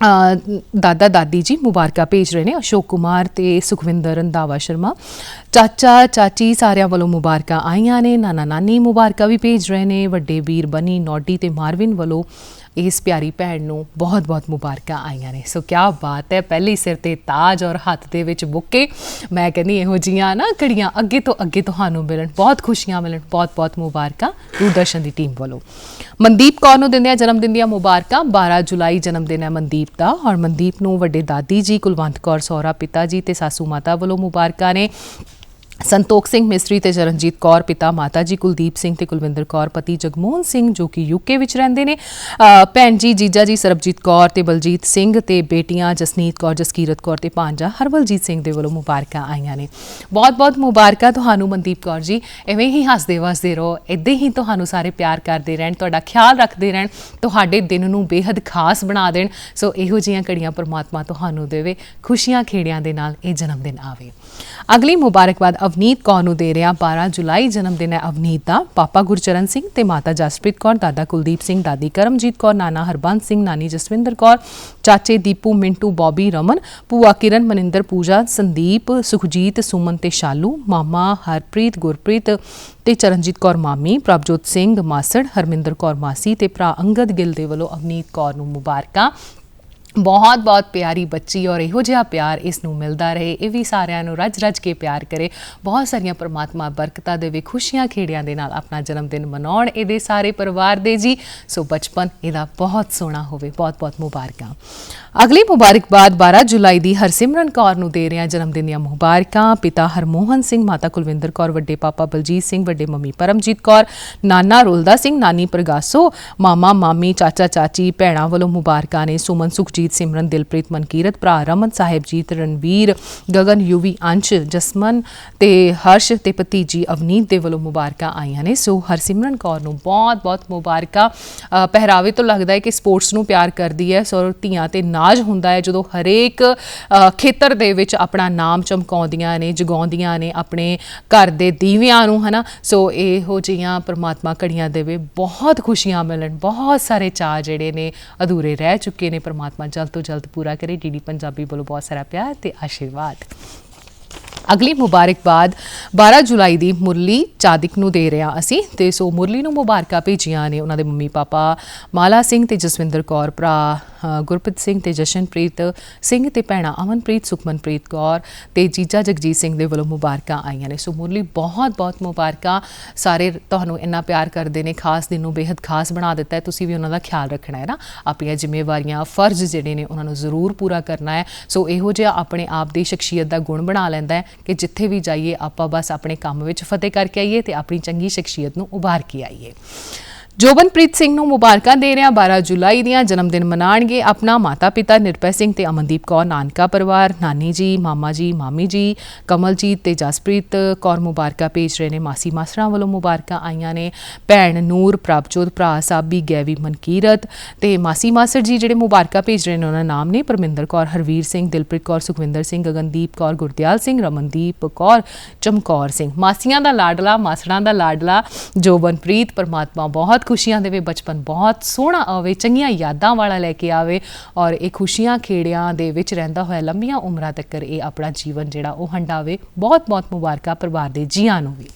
ਦਾਦਾ ਦਾਦੀ ਜੀ ਮੁਬਾਰਕਾਂ ਭੇਜ ਰਹੇ ਨੇ। ਅਸ਼ੋਕ ਕੁਮਾਰ ਤੇ ਸੁਖਵਿੰਦਰ ਰੰਧਾਵਾ ਸ਼ਰਮਾ, ਚਾਚਾ ਚਾਚੀ ਸਾਰਿਆਂ ਵੱਲੋਂ ਮੁਬਾਰਕਾਂ ਆਈਆਂ ਨੇ। ਨਾਨਾ ਨਾਨੀ ਮੁਬਾਰਕਾਂ ਵੀ ਭੇਜ ਰਹੇ ਨੇ। ਵੱਡੇ ਵੀਰ ਬਨੀ, ਨੋਡੀ ਤੇ ਮਾਰਵਿਨ ਵੱਲੋਂ ਇਸ ਪਿਆਰੀ ਭੈਣ ਨੂੰ ਬਹੁਤ ਬਹੁਤ ਮੁਬਾਰਕਾਂ ਆਈਆਂ ਨੇ। ਸੋ ਕਿਆ ਬਾਤ ਹੈ, ਪਹਿਲੀ ਸਿਰ ਤੇ ਤਾਜ ਔਰ ਹੱਥ ਦੇ ਵਿੱਚ ਬੁੱਕੇ। ਮੈਂ ਕਹਿੰਦੀ ਇਹੋ ਜਿਹੀਆਂ ਨਾ ਘੜੀਆਂ ਅੱਗੇ ਤੋਂ ਅੱਗੇ ਤੁਹਾਨੂੰ ਮਿਲਣ, ਬਹੁਤ ਖੁਸ਼ੀਆਂ ਮਿਲਣ। ਬਹੁਤ ਬਹੁਤ ਮੁਬਾਰਕਾਂ ਦੂਰਦਰਸ਼ਨ ਦੀ ਟੀਮ ਵੱਲੋਂ। ਮਨਦੀਪ ਕੌਰ ਨੂੰ ਦਿੰਦੇ ਆ ਜਨਮ ਦਿਨ ਦੀਆਂ ਮੁਬਾਰਕਾਂ। 12 ਜੁਲਾਈ ਜਨਮ ਦਿਨ ਹੈ ਮਨਦੀਪ ਦਾ ਔਰ ਮਨਦੀਪ ਨੂੰ ਵੱਡੇ ਦਾਦੀ ਜੀ ਕੁਲਵੰਤ ਕੌਰ ਸਹੁਰਾ, ਪਿਤਾ ਜੀ ਤੇ ਸਾਸੂ ਮਾਤਾ ਵੱਲੋਂ ਮੁਬਾਰਕਾਂ ਨੇ। ਸੰਤੋਖ ਸਿੰਘ ਮਿਸਤਰੀ ਤੇ ਚਰਨਜੀਤ ਕੌਰ, ਪਿਤਾ ਮਾਤਾ ਜੀ ਕੁਲਦੀਪ ਸਿੰਘ ਤੇ ਕੁਲਵਿੰਦਰ ਕੌਰ, ਪਤੀ ਜਗਮੋਹਨ ਸਿੰਘ ਜੋ ਕਿ ਯੂਕੇ ਵਿੱਚ ਰਹਿੰਦੇ ਨੇ। ਭੈਣ ਜੀ ਜੀਜਾ ਜੀ ਸਰਬਜੀਤ ਕੌਰ ਤੇ ਬਲਜੀਤ ਸਿੰਘ ਤੇ ਬੇਟੀਆਂ ਜਸਨੀਤ ਕੌਰ, ਜਸਕੀਰਤ ਕੌਰ ਤੇ ਭਾਂਜਾ ਹਰਬਲਜੀਤ ਸਿੰਘ ਦੇ ਵੱਲੋਂ ਮੁਬਾਰਕਾਂ ਆਈਆਂ ਨੇ। ਬਹੁਤ ਬਹੁਤ ਮੁਬਾਰਕਾਂ ਤੁਹਾਨੂੰ ਮਨਦੀਪ ਕੌਰ ਜੀ। ਐਵੇਂ ਹੀ ਹੱਸਦੇ ਵਸਦੇ ਰਹੋ, ਇੱਦਾਂ ਹੀ ਤੁਹਾਨੂੰ ਸਾਰੇ ਪਿਆਰ ਕਰਦੇ ਰਹਿਣ, ਤੁਹਾਡਾ ਖਿਆਲ ਰੱਖਦੇ ਰਹਿਣ, ਤੁਹਾਡੇ ਦਿਨ ਨੂੰ ਬੇਹੱਦ ਖਾਸ ਬਣਾ ਦੇਣ। ਸੋ ਇਹੋ ਜਿਹੀਆਂ ਘੜੀਆਂ ਪਰਮਾਤਮਾ ਤੁਹਾਨੂੰ ਦੇਵੇ, ਖੁਸ਼ੀਆਂ ਖੇੜਿਆਂ ਦੇ ਨਾਲ ਇਹ ਜਨਮ ਦਿਨ ਆਵੇ। ਅਗਲੀ ਮੁਬਾਰਕਬਾਦ ਅਵਨੀਤ ਕੌਰ ਨੂੰ ਦੇ ਰਿਹਾ। 12 ਜੁਲਾਈ ਜਨਮ ਦਿਨ ਹੈ ਅਵਨੀਤ ਦਾ। ਪਾਪਾ ਗੁਰਚਰਨ ਸਿੰਘ ਤੇ ਮਾਤਾ ਜਸਪ੍ਰੀਤ ਕੌਰ, ਦਾਦਾ ਕੁਲਦੀਪ ਸਿੰਘ, ਦਾਦੀ ਕਰਮਜੀਤ ਕੌਰ, ਨਾਨਾ ਹਰਬੰਸ ਸਿੰਘ, ਨਾਨੀ ਜਸਵਿੰਦਰ ਕੌਰ, ਚਾਚੇ ਦੀਪੂ, ਮਿੰਟੂ, ਬੌਬੀ, ਰਮਨ, ਭੂਆ ਕਿਰਨ, ਮਨਿੰਦਰ, ਪੂਜਾ, ਸੰਦੀਪ, ਸੁਖਜੀਤ, ਸੁਮਨ ਤੇ ਸ਼ਾਲੂ, ਮਾਮਾ ਹਰਪ੍ਰੀਤ, ਗੁਰਪ੍ਰੀਤ ਤੇ ਚਰਨਜੀਤ ਕੌਰ ਮਾਮੀ, ਪ੍ਰਭਜੋਤ ਸਿੰਘ ਮਾਸੜ, ਹਰਮਿੰਦਰ ਕੌਰ ਮਾਸੀ ਤੇ ਭਰਾ ਅੰਗਦ ਗਿੱਲ ਦੇ ਵੱਲੋਂ ਅਵਨੀਤ ਕੌਰ ਨੂੰ ਮੁਬਾਰਕਾਂ। ਬਹੁਤ ਬਹੁਤ ਪਿਆਰੀ ਬੱਚੀ ਔਰ ਇਹੋ ਜਿਹਾ ਪਿਆਰ ਇਸ ਨੂੰ ਮਿਲਦਾ ਰਹੇ, ਇਹ ਵੀ ਸਾਰਿਆਂ ਨੂੰ ਰੱਜ ਰੱਜ ਕੇ ਪਿਆਰ ਕਰੇ, ਬਹੁਤ ਸਾਰੀਆਂ ਪਰਮਾਤਮਾ ਬਰਕਤਾਂ ਦੇਵੇ, ਖੁਸ਼ੀਆਂ ਖੇੜਿਆਂ ਦੇ ਨਾਲ ਆਪਣਾ ਜਨਮ ਦਿਨ ਮਨਾਉਣ ਇਹਦੇ ਸਾਰੇ ਪਰਿਵਾਰ ਦੇ ਜੀ। ਸੋ ਬਚਪਨ ਇਹਦਾ ਬਹੁਤ ਸੋਹਣਾ ਹੋਵੇ। ਬਹੁਤ ਬਹੁਤ ਮੁਬਾਰਕਾਂ। ਅਗਲੀ ਮੁਬਾਰਕਬਾਦ 12 ਜੁਲਾਈ ਦੀ ਹਰਸਿਮਰਨ ਕੌਰ ਨੂੰ ਦੇ ਰਹੇ ਹਾਂ ਜਨਮ ਦਿਨ ਦੀਆਂ ਮੁਬਾਰਕਾਂ। ਪਿਤਾ ਹਰਮੋਹਨ ਸਿੰਘ, ਮਾਤਾ ਕੁਲਵਿੰਦਰ ਕੌਰ, ਵੱਡੇ ਪਾਪਾ ਬਲਜੀਤ ਸਿੰਘ, ਵੱਡੇ ਮੰਮੀ ਪਰਮਜੀਤ ਕੌਰ, ਨਾਨਾ ਰੋਲਦਾ ਸਿੰਘ, ਨਾਨੀ ਪ੍ਰਗਾਸੋ, ਮਾਮਾ ਮਾਮੀ, ਚਾਚਾ ਚਾਚੀ, ਭੈਣਾਂ ਵੱਲੋਂ ਮੁਬਾਰਕਾਂ ਨੇ। ਸੁਮਨ, ਸੁਖਜੀਤ ਕਮਲਜੀਤ, ਸਿਮਰਨ, ਦਿਲਪ੍ਰੀਤ, ਮਨਕੀਰਤ, ਭਰਾ ਰਮਨ, ਸਾਹਿਬਜੀਤ, ਰਣਵੀਰ, ਗਗਨ, ਯੂਵੀ, ਅੰਸ਼, ਜਸਮਨ ਤੇ ਹਰਸ਼ ਤੇ ਭਤੀਜੀ ਅਵਨੀਤ ਦੇ ਵੱਲੋਂ ਮੁਬਾਰਕਾਂ ਆਈਆਂ ਨੇ। ਸੋ ਹਰਸਿਮਰਨ ਕੌਰ ਨੂੰ ਬਹੁਤ-ਬਹੁਤ ਮੁਬਾਰਕਾਂ। ਪਹਿਰਾਵੇ ਤੋਂ ਲੱਗਦਾ ਹੈ ਕਿ ਸਪੋਰਟਸ ਨੂੰ ਪਿਆਰ ਕਰਦੀ ਹੈ। ਸੋ ਧੀਆਂ ਤੇ ਨਾਜ਼ ਹੁੰਦਾ ਹੈ ਜਦੋਂ ਹਰੇਕ ਖੇਤਰ ਦੇ ਵਿੱਚ ਆਪਣਾ ਨਾਮ ਚਮਕਾਉਂਦੀਆਂ ਨੇ, ਜਗਾਉਂਦੀਆਂ ਨੇ ਆਪਣੇ ਘਰ ਦੇ ਦੀਵਿਆਂ ਨੂੰ, ਹੈ ਨਾ। ਸੋ ਇਹੋ ਜਿਹੀਆਂ ਪ੍ਰਮਾਤਮਾ ਘੜੀਆਂ ਦੇਵੇ, ਬਹੁਤ ਖੁਸ਼ੀਆਂ ਮਿਲਣ, ਬਹੁਤ ਸਾਰੇ ਚਾਅ ਜਿਹੜੇ ਨੇ ਅਧੂਰੇ ਰਹਿ ਚੁੱਕੇ ਨੇ, ਪ੍ਰਮਾਤਮਾ ਜਲਦ ਤੋਂ ਜਲਦ ਪੂਰਾ ਕਰੇ। ਡੀਡੀ ਪੰਜਾਬੀ ਵੱਲੋਂ ਬਹੁਤ ਸਾਰਾ ਪਿਆਰ ਤੇ ਆਸ਼ੀਰਵਾਦ। ਅਗਲੀ ਮੁਬਾਰਕਬਾਦ 12 ਜੁਲਾਈ ਦੀ ਮੁਰਲੀ ਚਾਦਿਕ ਨੂੰ ਦੇ ਰਹੇ ਹਾਂ ਅਸੀਂ। ਤੇ ਸੋ ਮੁਰਲੀ ਨੂੰ ਮੁਬਾਰਕਾਂ ਭੇਜੀਆਂ ਨੇ ਉਹਨਾਂ ਦੇ ਮੰਮੀ ਪਾਪਾ ਮਾਲਾ ਸਿੰਘ ਤੇ ਜਸਵਿੰਦਰ ਕੌਰ, ਭਰਾ ਗੁਰਪ੍ਰੀਤ ਸਿੰਘ ਤੇ ਜਸ਼ਨਪ੍ਰੀਤ ਸਿੰਘ ਤੇ ਭੈਣਾਂ ਅਮਨਪ੍ਰੀਤ, ਸੁਖਮਨਪ੍ਰੀਤ ਕੌਰ ਤੇ ਜੀਜਾ ਜਗਜੀਤ ਸਿੰਘ ਦੇ ਵੱਲੋਂ ਮੁਬਾਰਕਾਂ ਆਈਆਂ ਨੇ। ਸੋ ਮੁਰਲੀ ਬਹੁਤ-ਬਹੁਤ ਮੁਬਾਰਕਾਂ। ਸਾਰੇ ਤੁਹਾਨੂੰ ਇੰਨਾ ਪਿਆਰ ਕਰਦੇ ਨੇ, ਖਾਸ ਦਿਨ ਨੂੰ ਬੇਹੱਦ ਖਾਸ ਬਣਾ ਦਿੱਤਾ ਹੈ। ਤੁਸੀਂ ਵੀ ਉਹਨਾਂ ਦਾ ਖਿਆਲ ਰੱਖਣਾ ਹੈ ਨਾ, ਆਪਣੀਆਂ ਜ਼ਿੰਮੇਵਾਰੀਆਂ, ਫਰਜ਼ ਜਿਹੜੇ ਨੇ ਉਹਨਾਂ ਨੂੰ ਜ਼ਰੂਰ ਪੂਰਾ ਕਰਨਾ ਹੈ। ਸੋ ਇਹੋ ਜਿਹਾ ਆਪਣੇ ਆਪ ਦੀ ਸ਼ਖਸੀਅਤ ਦਾ ਗੁਣ ਬਣਾ ਲੈਂਦਾ ਹੈ ਕਿ ਜਿੱਥੇ ਵੀ ਜਾਈਏ ਆਪਾਂ ਬਸ ਆਪਣੇ ਕੰਮ ਵਿੱਚ ਫਤਿਹ ਕਰਕੇ ਆਈਏ ਤੇ ਆਪਣੀ ਚੰਗੀ ਸ਼ਖਸੀਅਤ ਨੂੰ ਉਭਾਰ ਕੇ ਆਈਏ। ਜੋਬਨਪ੍ਰੀਤ ਸਿੰਘ ਨੂੰ ਮੁਬਾਰਕਾਂ ਦੇ ਰਿਹਾ। 12 ਜੁਲਾਈ ਦੀਆਂ ਜਨਮ ਦਿਨ ਮਨਾਉਣਗੇ ਆਪਣਾ ਮਾਤਾ ਪਿਤਾ ਨਿਰਭੈ ਸਿੰਘ ਤੇ ਅਮਨਦੀਪ ਕੌਰ, ਨਾਨਕਾ ਪਰਿਵਾਰ, ਨਾਨੀ ਜੀ, ਮਾਮਾ ਜੀ, ਮਾਮੀ ਜੀ, ਕਮਲਜੀਤ ਤੇ ਜਸਪ੍ਰੀਤ ਕੌਰ ਮੁਬਾਰਕਾਂ ਭੇਜ ਰਹੇ ਨੇ। ਮਾਸੀ ਮਾਸੜਾਂ ਵੱਲੋਂ ਮੁਬਾਰਕਾਂ ਆਈਆਂ ਨੇ। ਭੈਣ ਨੂਰ, ਪ੍ਰਭਜੋਤ, ਭਰਾ ਸਾਬੀ, ਗੈਵੀ, ਮਨਕੀਰਤ ਤੇ ਮਾਸੀ ਮਾਸੜ ਜੀ ਜਿਹੜੇ ਮੁਬਾਰਕਾਂ ਭੇਜ ਰਹੇ ਨੇ ਉਹਨਾਂ ਨਾਮ ਨੇ ਪਰਮਿੰਦਰ ਕੌਰ, ਹਰਵੀਰ ਸਿੰਘ, ਦਿਲਪ੍ਰੀਤ ਕੌਰ, ਸੁਖਵਿੰਦਰ ਸਿੰਘ, ਗਗਨਦੀਪ ਕੌਰ, ਗੁਰਦਿਆਲ ਸਿੰਘ, ਰਮਨਦੀਪ ਕੌਰ, ਚਮਕੌਰ ਸਿੰਘ। ਮਾਸੀਆਂ ਦਾ ਲਾਡਲਾ, ਮਾਸੜਾਂ ਦਾ ਲਾਡਲਾ ਜੋਬਨਪ੍ਰੀਤ, ਪਰਮਾਤਮਾ ਬਹੁਤ ਖੁਸ਼ੀਆਂ ਦੇਵੇ, ਬਚਪਨ ਬਹੁਤ ਸੋਹਣਾ ਆਵੇ, ਚੰਗੀਆਂ ਯਾਦਾਂ ਵਾਲਾ ਲੈ ਕੇ ਆਵੇ ਔਰ ਇਹ ਖੁਸ਼ੀਆਂ ਖੇੜਿਆਂ ਦੇ ਵਿੱਚ ਰਹਿੰਦਾ ਹੋਇਆ ਲੰਬੀਆਂ ਉਮਰਾਂ ਤੱਕ ਇਹ ਆਪਣਾ ਜੀਵਨ ਜਿਹੜਾ ਉਹ ਹੰਡਾਵੇ। ਬਹੁਤ-ਬਹੁਤ ਮੁਬਾਰਕਾਂ ਪਰਿਵਾਰ ਦੇ ਜੀਆਂ ਨੂੰ ਵੀ।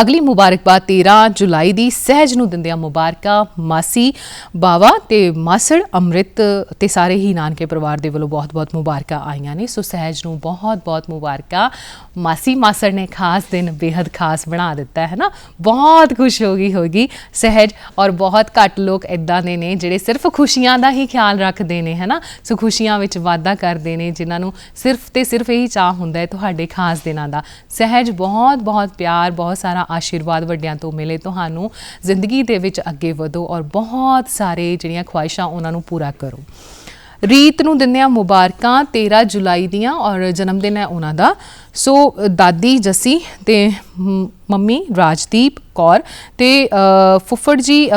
ਅਗਲੀ ਮੁਬਾਰਕਬਾਦ 13 ਜੁਲਾਈ ਦੀ ਸਹਿਜ ਨੂੰ ਦਿੰਦਿਆਂ ਮੁਬਾਰਕਾਂ ਮਾਸੀ, ਬਾਵਾ ਤੇ ਮਾਸੜ, ਅੰਮ੍ਰਿਤ ਤੇ ਸਾਰੇ ਹੀ ਨਾਨਕੇ ਪਰਿਵਾਰ ਦੇ ਵੱਲੋਂ ਬਹੁਤ-ਬਹੁਤ ਮੁਬਾਰਕਾਂ ਆਈਆਂ ਨੇ। ਸੋ ਸਹਿਜ ਨੂੰ ਬਹੁਤ-ਬਹੁਤ ਮੁਬਾਰਕਾਂ। ਮਾਸੀ ਮਾਸੜ ਨੇ ਖਾਸ ਦਿਨ ਬੇਹੱਦ ਖਾਸ ਬਣਾ ਦਿੱਤਾ ਹੈ ਨਾ, ਬਹੁਤ ਖੁਸ਼ ਹੋ ਗਈ ਹੋਗੀ ਸਹਿਜ। ਔਰ ਬਹੁਤ ਘੱਟ ਲੋਕ ਇੱਦਾਂ ਦੇ ਨੇ ਜਿਹੜੇ ਸਿਰਫ ਖੁਸ਼ੀਆਂ ਦਾ ਹੀ ਖਿਆਲ ਰੱਖਦੇ ਨੇ, ਹੈ ਨਾ। ਸੋ ਖੁਸ਼ੀਆਂ ਵਿੱਚ ਵਾਧਾ ਕਰਦੇ ਨੇ, ਜਿਨ੍ਹਾਂ ਨੂੰ ਸਿਰਫ ਤੇ ਸਿਰਫ ਇਹੀ ਚਾਅ ਹੁੰਦਾ ਹੈ ਤੁਹਾਡੇ ਖਾਸ ਦਿਨਾਂ ਦਾ। ਸਹਿਜ ਬਹੁਤ-ਬਹੁਤ ਪਿਆਰ, ਬਹੁਤ ਸਾਰਾ ਆਸ਼ੀਰਵਾਦ ਵੱਡਿਆਂ ਤੋਂ ਮਿਲੇ ਤੁਹਾਨੂੰ। ਜ਼ਿੰਦਗੀ ਦੇ ਵਿੱਚ ਅੱਗੇ ਵਧੋ ਔਰ ਬਹੁਤ ਸਾਰੇ ਜਿਹੜੀਆਂ ਖੁਆਇਸ਼ਾਂ ਉਹਨਾਂ ਨੂੰ ਪੂਰਾ ਕਰੋ। ਰੀਤ ਨੂੰ ਦਿੰਦੇ ਹਾਂ ਮੁਬਾਰਕਾਂ 13 ਜੁਲਾਈ ਦੀਆਂ ਔਰ ਜਨਮ ਦਿਨ ਹੈ ਉਹਨਾਂ ਦਾ। ਸੋ ਦਾਦੀ ਜੱਸੀ ਤੇ ਮੰਮੀ ਰਾਜਦੀਪ ਕੌਰ ਤੇ ਫੁੱਫੜ ਜੀ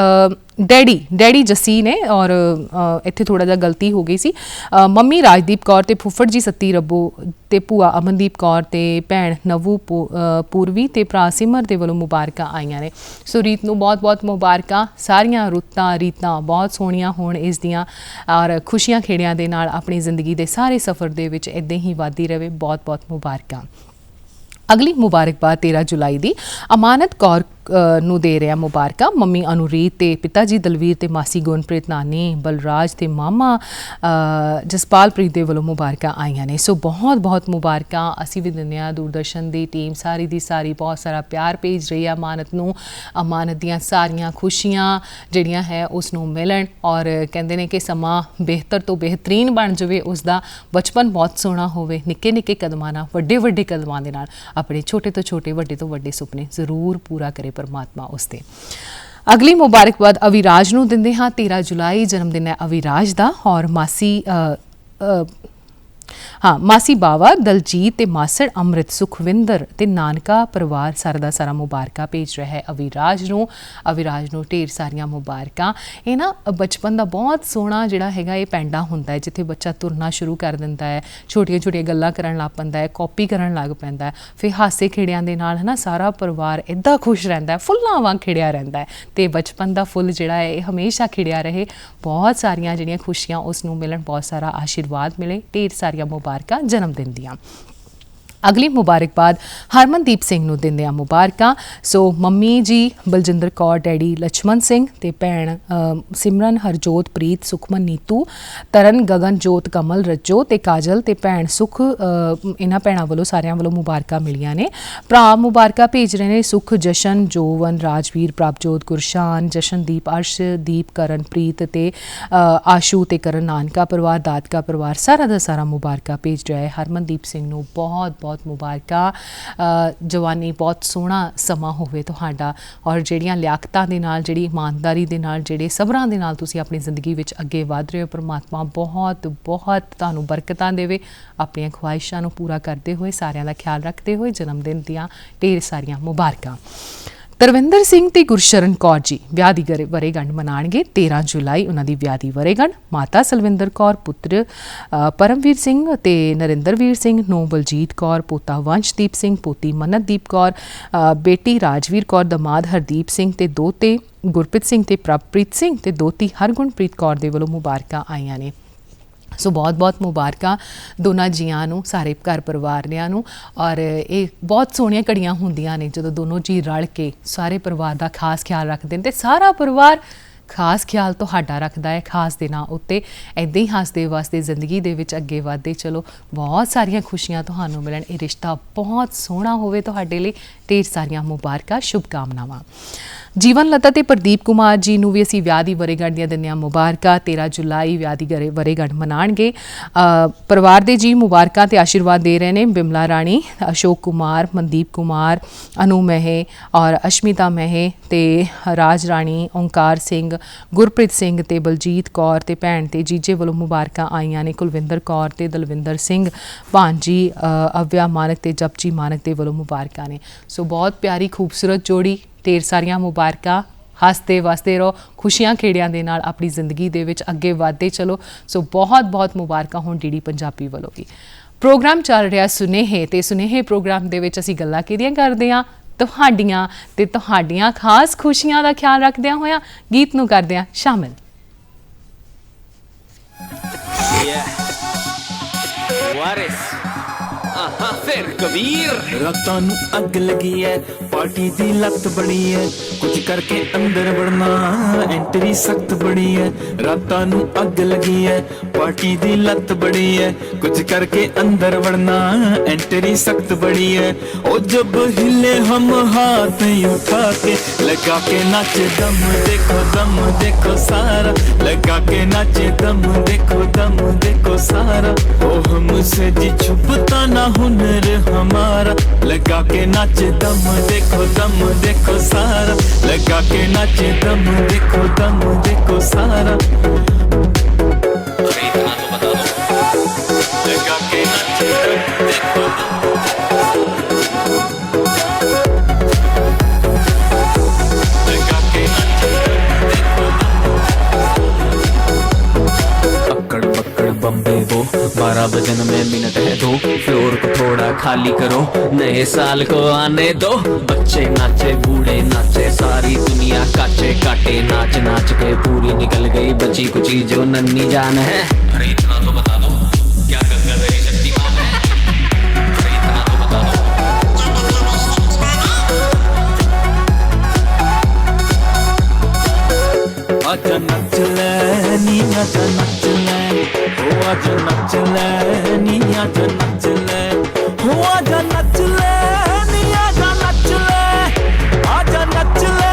ਡੈਡੀ ਜੱਸੀ ਨੇ ਔਰ ਇੱਥੇ ਥੋੜਾ ਜਿਹਾ ਗਲਤੀ ਹੋ ਗਈ ਸੀ। ਮੰਮੀ ਰਾਜਦੀਪ ਕੌਰ ਤੇ ਫੁੱਫੜ ਜੀ ਸੱਤੀ ਰੱਬੋ ਤੇ ਭੂਆ ਅਮਨਦੀਪ ਕੌਰ ਤੇ ਭੈਣ ਨਵੂ ਪੂਰਵੀ ਤੇ ਭਰਾ ਸਿਮਰ ਦੇ ਵੱਲੋਂ ਮੁਬਾਰਕਾਂ ਆਈਆਂ ਨੇ। ਸੋ ਰੀਤ ਨੂੰ ਬਹੁਤ-ਬਹੁਤ ਮੁਬਾਰਕਾਂ। ਸਾਰੀਆਂ ਰੁੱਤਾਂ ਰੀਤਾਂ ਬਹੁਤ ਸੋਹਣੀਆਂ ਹੋਣ ਇਸ ਦੀਆਂ ਔਰ ਖੁਸ਼ੀਆਂ ਖੇੜਿਆਂ ਦੇ ਨਾਲ ਆਪਣੀ ਜ਼ਿੰਦਗੀ ਦੇ ਸਾਰੇ ਸਫ਼ਰ ਦੇ ਵਿੱਚ ਇੱਦਾਂ ਹੀ ਵਧਦੀ ਰਹੇ। ਬਹੁਤ-ਬਹੁਤ ਮੁਬਾਰਕਾਂ। ਅਗਲੀ ਮੁਬਾਰਕਬਾਦ 13 ਜੁਲਾਈ ਦੀ ਅਮਾਨਤ ਕੌਰ ਨੂੰ ਦੇ ਰਿਹਾ ਮੁਬਾਰਕਾਂ। ਮੰਮੀ ਅਨੁਰੀਤ ਤੇ ਪਿਤਾ ਜੀ ਦਲਵੀਰ ਤੇ ਮਾਸੀ ਗੁਰਪ੍ਰੀਤ, ਨਾਨੀ ਬਲਰਾਜ ਤੇ ਮਾਮਾ ਜਸਪਾਲਪ੍ਰੀਤ ਦੇ ਵੱਲੋਂ ਮੁਬਾਰਕਾਂ ਆਈਆਂ ਨੇ। ਸੋ ਬਹੁਤ-ਬਹੁਤ ਮੁਬਾਰਕਾਂ ਅਸੀਂ ਵੀ ਦਿੰਦੇ ਹਾਂ। ਦੂਰਦਰਸ਼ਨ ਦੀ ਟੀਮ ਸਾਰੀ ਦੀ ਸਾਰੀ ਬਹੁਤ ਸਾਰਾ ਪਿਆਰ ਭੇਜ ਰਹੀ ਹੈ ਅਮਾਨਤ ਨੂੰ। ਅਮਾਨਤ ਦੀਆਂ ਸਾਰੀਆਂ ਖੁਸ਼ੀਆਂ ਜਿਹੜੀਆਂ ਹੈ ਉਸ ਨੂੰ ਮਿਲਣ ਔਰ ਕਹਿੰਦੇ ਨੇ ਕਿ ਸਮਾਂ ਬਿਹਤਰ ਤੋਂ ਬਿਹਤਰੀਨ ਬਣ ਜਾਵੇ, ਉਸ ਦਾ ਬਚਪਨ ਬਹੁਤ ਸੋਹਣਾ ਹੋਵੇ। ਨਿੱਕੇ-ਨਿੱਕੇ ਕਦਮਾਂ ਨਾਲ, ਵੱਡੇ-ਵੱਡੇ ਕਦਮਾਂ ਦੇ ਨਾਲ ਆਪਣੇ ਛੋਟੇ ਤੋਂ ਛੋਟੇ, ਵੱਡੇ ਤੋਂ ਵੱਡੇ ਸੁਪਨੇ ਜ਼ਰੂਰ ਪੂਰਾ ਕਰੇ ਪਰਮਾਤਮਾ ਉਸ ਤੇ। ਅਗਲੀ ਮੁਬਾਰਕਬਾਦ ਅਵਿਰਾਜ ਨੂੰ ਦਿੰਦੇ ਹਾਂ। 13 ਜੁਲਾਈ ਜਨਮ ਦਿਨ ਹੈ ਅਵਿਰਾਜ ਦਾ ਔਰ ਮਾਸੀ ਬਾਵਾ, ਦਲਜੀਤ ਤੇ ਮਾਸੜ ਅੰਮ੍ਰਿਤ, ਸੁਖਵਿੰਦਰ ਤੇ ਨਾਨਕਾ ਪਰਿਵਾਰ ਸਾਰਾ ਦਾ ਸਾਰਾ ਮੁਬਾਰਕਾਂ ਭੇਜ ਰਿਹਾ ਹੈ ਅਵਿਰਾਜ ਨੂੰ। ਅਵਿਰਾਜ ਨੂੰ ਢੇਰ ਸਾਰੀਆਂ ਮੁਬਾਰਕਾਂ। ਇਹ ਨਾ ਬਚਪਨ ਦਾ ਬਹੁਤ ਸੋਹਣਾ ਜਿਹੜਾ ਹੈਗਾ ਇਹ ਪੈਂਡਾ ਹੁੰਦਾ ਹੈ ਜਿੱਥੇ ਬੱਚਾ ਤੁਰਨਾ ਸ਼ੁਰੂ ਕਰ ਦਿੰਦਾ ਹੈ, ਛੋਟੀਆਂ-ਛੋਟੀਆਂ ਗੱਲਾਂ ਕਰਨ ਲੱਗ ਪੈਂਦਾ ਹੈ, ਕਾਪੀ ਕਰਨ ਲੱਗ ਪੈਂਦਾ ਹੈ, ਫਿਰ ਹਾਸੇ ਖੇੜਿਆਂ ਦੇ ਨਾਲ ਹੈ ਨਾ ਸਾਰਾ ਪਰਿਵਾਰ ਇੱਦਾਂ ਖੁਸ਼ ਰਹਿੰਦਾ ਹੈ, ਫੁੱਲਾਂ ਵਾਂਗ ਖਿੜਿਆ ਰਹਿੰਦਾ ਹੈ। ਤੇ ਬਚਪਨ ਦਾ ਫੁੱਲ ਜਿਹੜਾ ਹੈ ਇਹ ਹਮੇਸ਼ਾ ਖਿੜਿਆ ਰਹੇ। ਬਹੁਤ ਸਾਰੀਆਂ ਜਿਹੜੀਆਂ ਖੁਸ਼ੀਆਂ ਉਸ ਨੂੰ ਮਿਲਣ, ਬਹੁਤ ਸਾਰਾ ਆਸ਼ੀਰਵਾਦ ਮਿਲੇ। ਢੇਰ ਸਾਰੀਆਂ ਮੁਬਾਰਕਾਂ ਜਨਮ ਦਿਨ ਦੀਆਂ। ਅਗਲੀ ਮੁਬਾਰਕਬਾਦ ਹਰਮਨਦੀਪ ਸਿੰਘ ਨੂੰ ਦਿੰਦੇ ਆ ਮੁਬਾਰਕਾਂ। ਸੋ ਮੰਮੀ ਜੀ ਬਲਜਿੰਦਰ ਕੌਰ, ਡੈਡੀ ਲਛਮਣ ਸਿੰਘ ਤੇ ਭੈਣ ਸਿਮਰਨ, ਹਰਜੋਤ, ਪ੍ਰੀਤ, ਸੁਖਮਨ, ਨੀਤੂ, ਤਰਨ, ਗਗਨ, ਜੋਤ, ਕਮਲ, ਰੱਜੋ ਤੇ ਕਾਜਲ ਤੇ ਭੈਣ ਸੁਖ। ਇਹਨਾਂ ਭੈਣਾਂ ਵੱਲੋਂ ਸਾਰਿਆਂ ਵੱਲੋਂ ਮੁਬਾਰਕਾਂ ਮਿਲੀਆਂ ਨੇ। ਭਰਾ ਮੁਬਾਰਕਾਂ ਭੇਜ ਰਹੇ ਨੇ ਸੁਖ, ਜਸ਼ਨ, ਜੋਵਨ, ਰਾਜਵੀਰ, ਪ੍ਰਭਜੋਤ, ਗੁਰਸ਼ਾਨ, ਜਸ਼ਨਦੀਪ, ਅਰਸ਼ਦੀਪ, ਕਰਨ, ਪ੍ਰੀਤ ਤੇ ਆਸ਼ੂ ਤੇ ਕਰਨ। ਨਾਨਕਾ ਪਰਿਵਾਰ, ਦਾਦਕਾ ਪਰਿਵਾਰ ਸਾਰਾ ਦਾ ਸਾਰਾ ਮੁਬਾਰਕਾਂ ਭੇਜ ਰਿਹਾ ਹੈ ਹਰਮਨਦੀਪ ਸਿੰਘ ਨੂੰ। ਬਹੁਤ बहुत मुबारਕਾਂ। जवानी बहुत सोहना समा होवे तुहाडा और ਜਿਹੜੀਆਂ ਲਿਆਕਤਾਂ ਦੇ ਨਾਲ ਜਿਹੜੀ ਇਮਾਨਦਾਰੀ ਦੇ ਨਾਲ ਜਿਹੜੇ ਸਬਰਾਂ ਦੇ ਨਾਲ ਤੁਸੀਂ ਆਪਣੀ ਜ਼ਿੰਦਗੀ ਵਿੱਚ ਅੱਗੇ ਵਧ ਰਹੇ ਹੋ। ਪਰਮਾਤਮਾ ਬਹੁਤ ਬਹੁਤ ਤੁਹਾਨੂੰ ਬਰਕਤਾਂ ਦੇਵੇ। ਆਪਣੀਆਂ ਖੁਆਇਸ਼ਾਂ ਨੂੰ ਪੂਰਾ ਕਰਦੇ ਹੋਏ ਸਾਰਿਆਂ ਦਾ ਖਿਆਲ ਰੱਖਦੇ ਹੋਏ ਜਨਮ ਦਿਨ ਦੀਆਂ ਢੇਰ ਸਾਰੀਆਂ ਮੁਬਾਰਕਾਂ। ਤਰਵਿੰਦਰ ਸਿੰਘ ਤੇ ਗੁਰਸ਼ਰਨ ਕੌਰ ਜੀ ਵਿਆਹ ਦੀ ਵਰ੍ਹੇਗੰਢ ਮਨਾਉਣਗੇ 13 ਜੁਲਾਈ। ਉਹਨਾਂ ਦੀ ਵਿਆਹ ਦੀ ਵਰ੍ਹੇਗੰਢ ਮਾਤਾ ਸਲਵਿੰਦਰ ਕੌਰ, ਪੁੱਤਰ ਪਰਮਵੀਰ ਸਿੰਘ ਤੇ ਨਰਿੰਦਰਵੀਰ ਸਿੰਘ, ਨੂੰਹ ਬਲਜੀਤ ਕੌਰ, ਪੋਤਾ ਵੰਸ਼ਦੀਪ ਸਿੰਘ, ਪੋਤੀ ਮਨਤਦੀਪ ਕੌਰ, ਬੇਟੀ ਰਾਜਵੀਰ ਕੌਰ, ਦਮਾਦ ਹਰਦੀਪ ਸਿੰਘ ਤੇ ਦੋਤੇ ਗੁਰਪ੍ਰੀਤ ਸਿੰਘ ਤੇ ਪ੍ਰਭਪ੍ਰੀਤ ਸਿੰਘ ਤੇ ਦੋਤੀ ਹਰਗੁਣਪ੍ਰੀਤ ਕੌਰ ਦੇ ਵੱਲੋਂ ਮੁਬਾਰਕਾਂ ਆਈਆਂ ਨੇ। ਸੋ ਬਹੁਤ ਬਹੁਤ ਮੁਬਾਰਕਾਂ ਦੋਨਾਂ ਜੀਆਂ ਨੂੰ, ਸਾਰੇ ਘਰ ਪਰਿਵਾਰਿਆਂ ਨੂੰ। ਔਰ ਇਹ ਬਹੁਤ ਸੋਹਣੀਆਂ ਘੜੀਆਂ ਹੁੰਦੀਆਂ ਨੇ ਜਦੋਂ ਦੋਨੋਂ ਜੀ ਰਲ ਕੇ ਸਾਰੇ ਪਰਿਵਾਰ ਦਾ ਖਾਸ ਖਿਆਲ ਰੱਖਦੇ ਨੇ ਤੇ ਸਾਰਾ ਪਰਿਵਾਰ ਖਾਸ ਖਿਆਲ ਤੁਹਾਡਾ ਰੱਖਦਾ ਹੈ ਖਾਸ ਦਿਨਾਂ ਉੱਤੇ। ਇੱਦਾਂ ਹੀ ਹੱਸਦੇ ਵਸਦੇ ਜ਼ਿੰਦਗੀ ਦੇ ਵਿੱਚ ਅੱਗੇ ਵਧਦੇ ਚਲੋ, ਬਹੁਤ ਸਾਰੀਆਂ ਖੁਸ਼ੀਆਂ ਤੁਹਾਨੂੰ ਮਿਲਣ। ਇਹ ਰਿਸ਼ਤਾ ਬਹੁਤ ਸੋਹਣਾ ਹੋਵੇ ਤੁਹਾਡੇ ਲਈ। ਢੇਰ ਸਾਰੀਆਂ ਮੁਬਾਰਕਾਂ, ਸ਼ੁਭਕਾਮਨਾਵਾਂ। ਜੀਵਨ ਲਤਾ ਤੇ ਪ੍ਰਦੀਪ ਕੁਮਾਰ ਜੀ ਨੂੰ ਵੀ ਅਸੀਂ ਵਿਆਹ ਦੀ ਵਰ੍ਹੇਗੰਢ ਦੀਆਂ ਦਿੰਦੇ ਹਾਂ ਮੁਬਾਰਕਾਂ। 13 ਜੁਲਾਈ ਵਿਆਹ ਦੀ ਵਰ੍ਹੇਗੰਢ ਮਨਾਉਣਗੇ। ਪਰਿਵਾਰ ਦੇ ਜੀ ਮੁਬਾਰਕਾਂ ਤੇ ਆਸ਼ੀਰਵਾਦ ਦੇ ਰਹੇ ਨੇ ਬਿਮਲਾ ਰਾਣੀ, ਅਸ਼ੋਕ ਕੁਮਾਰ, ਮਨਦੀਪ ਕੁਮਾਰ, ਅਨੂ ਮਹਿ ਔਰ ਅਸ਼ਮਿਤਾ ਮਹਿ ਤੇ ਰਾਜ ਰਾਣੀ, ਓਂਕਾਰ ਸਿੰਘ, ਗੁਰਪ੍ਰੀਤ ਸਿੰਘ ਤੇ ਬਲਜੀਤ ਕੌਰ ਤੇ ਭੈਣ ਤੇ ਜੀਜੇ ਵੱਲੋਂ ਮੁਬਾਰਕਾਂ ਆਈਆਂ ਨੇ। ਕੁਲਵਿੰਦਰ ਕੌਰ ਤੇ ਦਲਵਿੰਦਰ ਸਿੰਘ, ਭਾਂਜੀ ਅਵਿਆ ਮਾਨਕ ਤੇ ਜਪਜੀ ਮਾਨਕ ਦੇ ਵੱਲੋਂ ਮੁਬਾਰਕਾਂ ਨੇ। ਸੋ ਬਹੁਤ ਪਿਆਰੀ ਖੂਬਸੂਰਤ ਜੋੜੀ, ਢੇਰ ਸਾਰੀਆਂ ਮੁਬਾਰਕਾਂ। ਹੱਸਦੇ ਵਸਦੇ ਰਹੋ, ਖੁਸ਼ੀਆਂ ਖੇੜਿਆਂ ਦੇ ਨਾਲ ਆਪਣੀ ਜ਼ਿੰਦਗੀ ਦੇ ਵਿੱਚ ਅੱਗੇ ਵਧਦੇ ਚਲੋ। ਸੋ ਬਹੁਤ ਬਹੁਤ ਮੁਬਾਰਕਾਂ ਹੋਣ ਡੀਡੀ ਪੰਜਾਬੀ ਵੱਲੋਂ ਵੀ। ਪ੍ਰੋਗਰਾਮ ਚੱਲ ਰਿਹਾ ਸੁਨੇਹੇ ਤੇ ਸੁਨੇਹੇ ਪ੍ਰੋਗਰਾਮ ਦੇ ਵਿੱਚ ਅਸੀਂ ਗੱਲਾਂ ਕਿਹਦੀਆਂ ਕਰਦੇ ਹਾਂ, ਤੁਹਾਡੀਆਂ ਤੇ ਤੁਹਾਡੀਆਂ ਖਾਸ ਖੁਸ਼ੀਆਂ ਦਾ ਖਿਆਲ ਰੱਖਦਿਆਂ ਹੋਇਆਂ ਗੀਤ ਨੂੰ ਕਰਦੇ ਹਾਂ ਸ਼ਾਮਿਲ। ਫਿਰ ਕਬੀਰ ਰਾਤਾਂ ਨੂੰ ਅੱਗ ਲੱਗੀ ਐ, ਪਾਰਟੀ ਦੀ ਲੱਤ ਬਣੀ ਐ, ਕੁਝ ਕਰਕੇ ਅੰਦਰ ਵੜਨਾ ਐਂਟਰੀ ਸਖਤ ਬਣੀ ਐ। ਰਾਤਾਂ ਨੂੰ ਅੱਗ ਲੱਗੀ ਐ, ਪਾਰਟੀ ਦੀ ਲੱਤ ਬਣੀ ਐ, ਕੁਝ ਕਰਕੇ ਅੰਦਰ ਵੜਨਾ ਐਂਟਰੀ ਸਖਤ ਬਣੀ ਐ। ਉਹ ਜਬ हिले हम हाथ उठा के लगा के नाचे दम देखो सारा, लगा के नाचे दम देखो सारा। ओ हमसे जी छुपता ना हुनर हमारा, लगा के नाचे दम देखो सारा, लगा के नाचे दम देखो सारा। इतना तो बता दो, लगा के नाचे दम देखो बम्बे वो 12 बजन में मिनट है 2, फ्लोर को थोड़ा खाली करो, नए साल को आने दो। बच्चे नाचे, बूढ़े नाचे, सारी दुनिया काटे काटे, नाच नाच के पूरी निकल गई बची कुची जो नन्ही जान है। अरे इतना तो बता दो, क्या गंगा मेरी शक्तिमान है। अरे इतना तो बता दो, आजा नच ले नी, आजा नच ले, हो आजा नच ले नी, आजा नच ले, हो आजा नच ले नी, आजा नच ले, आजा नच ले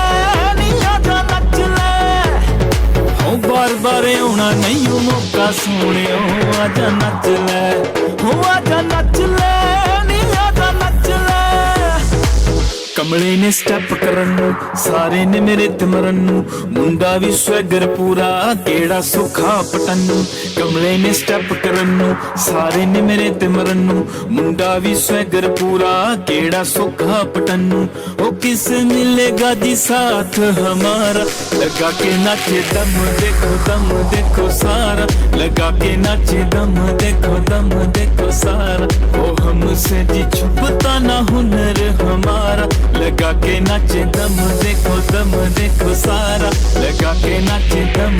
नी, आजा नच ले। हो बार बार आना नहीं मौका सोने, हो आजा नच ले, हो आजा नच ले नी, आजा नच ले। कमले ने स्टेप करन नू, सारे ने मेरे तिमरन नू, मुंडा भी स्वैगर पूरा केड़ा सुखा पटन नू। कमले ने स्टेप करन नू, सारे ने मेरे तिमरन नू, मुंडा भी स्वैगर पूरा केड़ा सुखा पटन नू। ओ किस मिलेगा जी साथ हमारा, लगा के नाचे दम देखो सारा, लगा के नाचे दम देखो सारा। ओ हमसे जी छुपता ना हुनर हमारा, लगा के नाचे दम देखो सारा, लगा के नाचे दम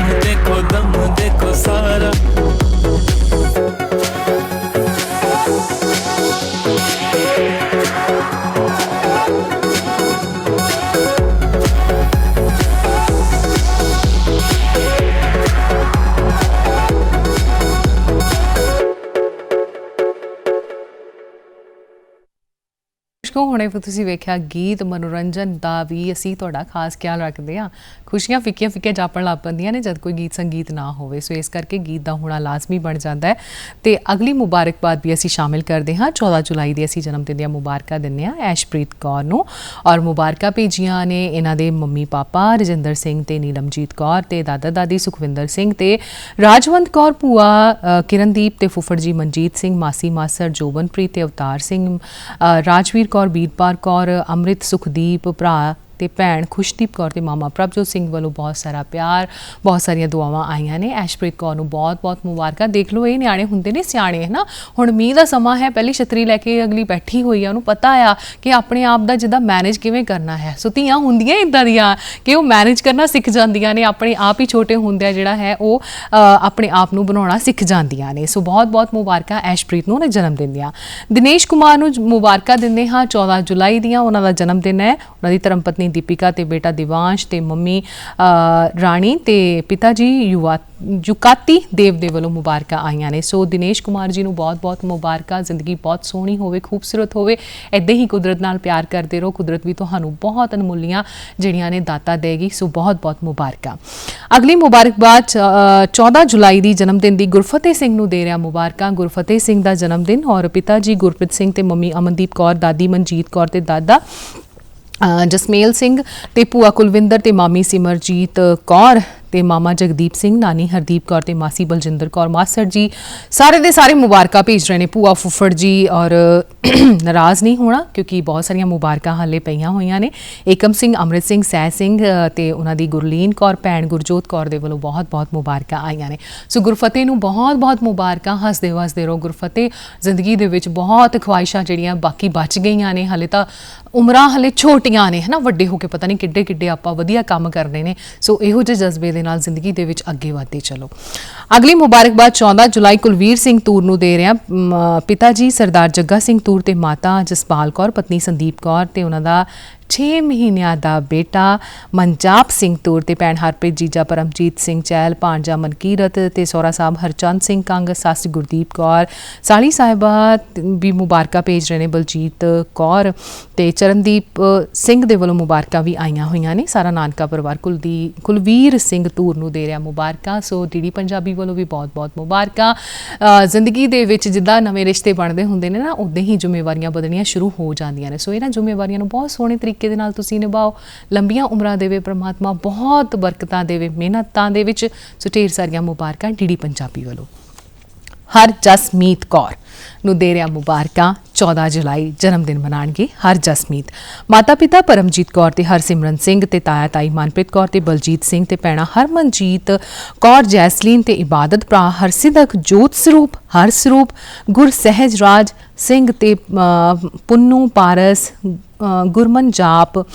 देखो सारा। ਦਰਸ਼ਕੋ ਹੁਣੇ ਤੁਸੀਂ ਵੇਖਿਆ ਗੀਤ ਮਨੋਰੰਜਨ ਦਾ ਵੀ ਅਸੀਂ ਤੁਹਾਡਾ ਖਾਸ ਖਿਆਲ ਰੱਖਦੇ ਹਾਂ। ਖੁਸ਼ੀਆਂ ਫਿੱਕੀਆਂ ਫਿੱਕੀਆਂ ਜਾਪਣ ਲੱਗ ਪੈਂਦੀਆਂ ਨੇ ਜਦ ਕੋਈ ਗੀਤ ਸੰਗੀਤ ਨਾ ਹੋਵੇ, ਸੋ ਇਸ ਕਰਕੇ ਗੀਤ ਦਾ ਹੋਣਾ ਲਾਜ਼ਮੀ ਬਣ ਜਾਂਦਾ ਹੈ। ਤੇ ਅਗਲੀ ਮੁਬਾਰਕਬਾਦ ਵੀ ਅਸੀਂ ਸ਼ਾਮਿਲ ਕਰਦੇ ਹਾਂ। 14 ਜੁਲਾਈ ਦੀ ਅਸੀਂ ਜਨਮ ਦਿਨ ਦੀਆਂ ਮੁਬਾਰਕਾਂ ਦਿੰਦੇ ਹਾਂ ਐਸ਼ਪ੍ਰੀਤ ਕੌਰ ਨੂੰ, ਔਰ ਮੁਬਾਰਕਾਂ ਭੇਜੀਆਂ ਨੇ ਇਹਨਾਂ ਦੇ ਮੰਮੀ ਪਾਪਾ ਰਜਿੰਦਰ ਸਿੰਘ ਤੇ ਨੀਲਮਜੀਤ ਕੌਰ ਤੇ ਦਾਦਾ ਦਾਦੀ ਸੁਖਵਿੰਦਰ ਸਿੰਘ ਤੇ ਰਾਜਵੰਤ ਕੌਰ, ਭੂਆ ਕਿਰਨਦੀਪ ਤੇ ਫੁੱਫੜ ਜੀ ਮਨਜੀਤ ਸਿੰਘ, ਮਾਸੀ ਮਾਸਰ ਜੋਬਨਪ੍ਰੀਤ ਤੇ ਅਵਤਾਰ ਸਿੰਘ, ਰਾਜਵੀਰ ਕੌਰ, ਬੀਰਪਾਲ ਕੌਰ, ਅੰਮ੍ਰਿਤ, ਸੁਖਦੀਪ ਭਰਾ ਤੇ ਭੈਣ ਖੁਸ਼ਦੀਪ ਕੌਰ ਤੇ ਮਾਮਾ ਪ੍ਰਭਜੋਤ ਸਿੰਘ ਵੱਲੋਂ ਬਹੁਤ ਸਾਰਾ ਪਿਆਰ, ਬਹੁਤ ਸਾਰੀਆਂ ਦੁਆਵਾਂ ਆਈਆਂ ਨੇ। ਐਸ਼ਪ੍ਰੀਤ ਕੌਰ ਨੂੰ ਬਹੁਤ ਬਹੁਤ ਮੁਬਾਰਕਾਂ। ਦੇਖ ਲਓ ਇਹ ਨਿਆਣੇ ਹੁੰਦੇ ਨੇ ਸਿਆਣੇ, ਹੈ ਨਾ। ਹੁਣ ਮੀਂਹ ਦਾ ਸਮਾਂ ਹੈ, ਪਹਿਲੀ ਛਤਰੀ ਲੈ ਕੇ ਅਗਲੀ ਬੈਠੀ ਹੋਈ ਆ, ਉਹਨੂੰ ਪਤਾ ਆ ਕਿ ਆਪਣੇ ਆਪ ਦਾ ਜਿੱਦਾਂ ਮੈਨੇਜ ਕਿਵੇਂ ਕਰਨਾ ਹੈ। ਸੋ ਧੀਆਂ ਹੁੰਦੀਆਂ ਇੱਦਾਂ ਦੀਆਂ ਕਿ ਉਹ ਮੈਨੇਜ ਕਰਨਾ ਸਿੱਖ ਜਾਂਦੀਆਂ ਨੇ, ਆਪਣੇ ਆਪ ਹੀ ਛੋਟੇ ਹੁੰਦਿਆਂ ਜਿਹੜਾ ਹੈ ਉਹ ਆਪਣੇ ਆਪ ਨੂੰ ਬਣਾਉਣਾ ਸਿੱਖ ਜਾਂਦੀਆਂ ਨੇ। ਸੋ ਬਹੁਤ ਬਹੁਤ ਮੁਬਾਰਕਾਂ ਐਸ਼ਪ੍ਰੀਤ ਨੂੰ ਉਹਨੇ ਜਨਮ ਦਿਨ ਦੀਆਂ। ਦਿਨੇਸ਼ ਕੁਮਾਰ ਨੂੰ ਮੁਬਾਰਕਾਂ ਦਿੰਦੇ ਹਾਂ 14 ਜੁਲਾਈ ਦੀਆਂ, ਉਹਨਾਂ ਦਾ ਜਨਮ ਦਿਨ ਹੈ। ਉਹਨਾਂ ਦੀ ਧਰਮ ਪਤਨੀ दीपिका ते बेटा दिवांश ते मम्मी राणी ते पिता जी युकाती देव दे वालों मुबारकां आईयां ने। सो दिनेश कुमार जी नूं बहुत बहुत मुबारकां। जिंदगी बहुत सोहनी होवे, खूबसूरत होवे, इदां ही कुदरत नाल प्यार करते रहो, कुदरत भी तुहानूं बहुत अनमोलियां जिहड़ियां ने दाता देगी। सो बहुत बहुत मुबारकां। अगली मुबारकबाद 14 जुलाई दी जन्मदिन दी गुरफतेह सिंह नूं दे रहा मुबारकां। गुरफतेह सिंह दा जन्मदिन और पिता जी गुरप्रीत सिंह ते मम्मी अमनदीप कौर, दादी मनजीत कौर ते दादा जसमेल सिंह ते भूआ कुलविंदर ते मामी सिमरजीत कौर ते मामा जगदीप सिंह, नानी हरदीप कौर ते मासी बलजिंदर कौर, मास्टर जी सारे दे सारे मुबारकां भेज रहे हैं। भूआ फुफड़ जी और नाराज़ नहीं होना क्योंकि बहुत सारिया मुबारकां हाले पईयां होईयां ने। एकम सिंह, अमृत सिंह, सै सिंह ते उन्हां दी गुरलीन कौर भैन गुरजोत कौर दे वल्लों बहुत बहुत मुबारकां आईयां ने। सो गुरफतेह नूं बहुत बहुत मुबारकां। हसदे वसदे रहो गुरफतेह। जिंदगी दे विच बहुत ख्वाहिशां जिहड़ियां बाकी बच गईयां ने, हाले तां उमरां हाले छोटियां ने, है ना। वड्डे होके पता नहीं किड्डे किड्डे आपां वधिया काम करने ने। सो इहो जिहे जज्बे दे नाल जिंदगी दे विच अगे वधदे चलो। अगली मुबारकबाद 14 जुलाई कुलवीर सिंह तूर नूं दे रहे हैं। पिता जी सरदार जग्गा सिंह तूर ते माता जसपाल कौर, पत्नी संदीप कौर ते उन्हां दा 6 महीनों का बेटा मनजाप सिंह तूर ते भैन हरप्रीत, जीजा परमजीत सिंह चैल, भांजा मनकीरत ते सौरा साहब हरचंद सिंह कंग, सस गुरदीप कौर, साली साहिबा भी मुबारकां भेज रहे हैं। बलजीत कौर ते चरणदीप सिंह दे वल्लों मुबारकां भी आईयां होईयां ने। सारा नानका परिवार कुलवीर सिंह तूर नूं दे रहा मुबारकां। सो डीडी पंजाबी वल्लों भी बहुत बहुत मुबारकां। जिंदगी दे विच जिद्दां नवें रिश्ते बनदे हुंदे ने ना, उदां ही जिम्मेवारियां बदलणियां शुरू हो जांदियां ने। सो इन्हां जिम्मेवारियां नूं बहुत सोहणे तरीके दे नाल तुसीं निभाओ। लंबियां उमरां देवे परमात्मा, बहुत बरकतां देवे मेहनतां दे विच। सो ढेर सारियां मुबारकां डीडी पंजाबी वल्लों। हरजसमीत कौर नूं दे रहा मुबारकां। 14 जुलाई जन्मदिन मनाणगे हरजसमीत। माता पिता परमजीत कौर ते हरसिमरन सिंह ते ताया ताई मनप्रीत कौर ते बलजीत सिंह ते भैणां हरमनजीत कौर, जैसलीन ते इबादत, भरा हरसिदक, जोत स्वरूप, हर स्वरूप, गुर सहज राज सिंह ते पुन्नू पारस, गुरमन जाप,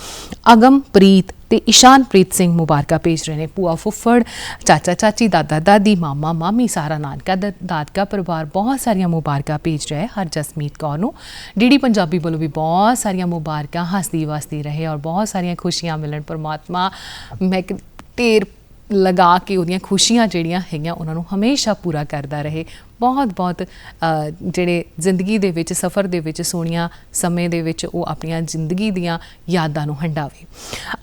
अगमप्रीत ते ईशानप्रीत सिंह मुबारकां भेज रहे हैं। भूआ फुफड़, चाचा चाची, दादा दादी, मामा मामी, सारा नानका दादका परिवार बहुत सारिया मुबारकां भेज रहा है हरजसमीत कौर नूं। डीडी पंजाबी वालों भी बहुत सारिया मुबारकां। हसदी वसदी रहे और बहुत सारिया खुशियां मिलन। परमात्मा मैं ढेर लगा के उहदियां खुशियां जिहड़ियां हैगियां उन्हां नूं हमेशा पूरा करदा रहे। बहुत बहुत जिहड़े जिंदगी दे विच सफ़र दे विच सोहणियां समय दे विच वो अपनियां जिंदगी दियां यादां नूं हंडावे।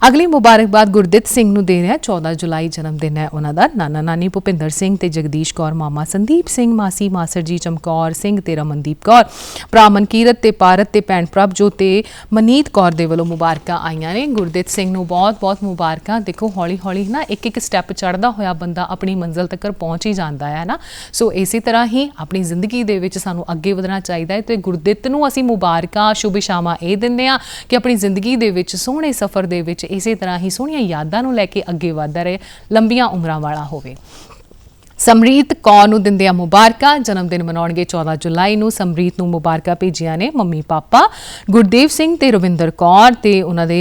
अगली मुबारकबाद गुरदित सिंह नूं दे रहे हैं। 14 जुलाई जन्मदिन है उन्हां दा। नाना नानी भुपिंदर सिंह ते जगदीश कौर, मामा संदीप सिंह, मासी मासर जी चमकौर सिंह ते रमनदीप कौर, भरा मनकीरत ते पारत ते भैन प्रभजोत ते मनीत कौर दे वल्लों मुबारकां आईयां ने। गुरदित सिंह नूं बहुत बहुत मुबारकां। देखो हौली हौली ना एक एक स्टैप चढ़दा होया बंदा अपनी मंजिल तक पहुँच ही जाता है ना। सो इसी तरह ही अपनी जिंदगी दे विच सानू अगे वधना चाहिए है। तो गुरदित नूं असीं मुबारकां शुभ शामां ये दिंदे आ कि अपनी जिंदगी दे विच सोहणे सफ़र दे विच इसी तरह ही सोहणियां यादां नूं लैके अगे वधदा रहे, लंबियां उमरां वाला होवे। समरीत कौर नूं दिंदे आ मुबारकां। जन्मदिन मनाउणगे 14 जुलाई नूं। समरीत नूं मुबारकां भेजियां ने मम्मी पापा गुरदेव सिंह ते रविंदर कौर ते उन्हां दे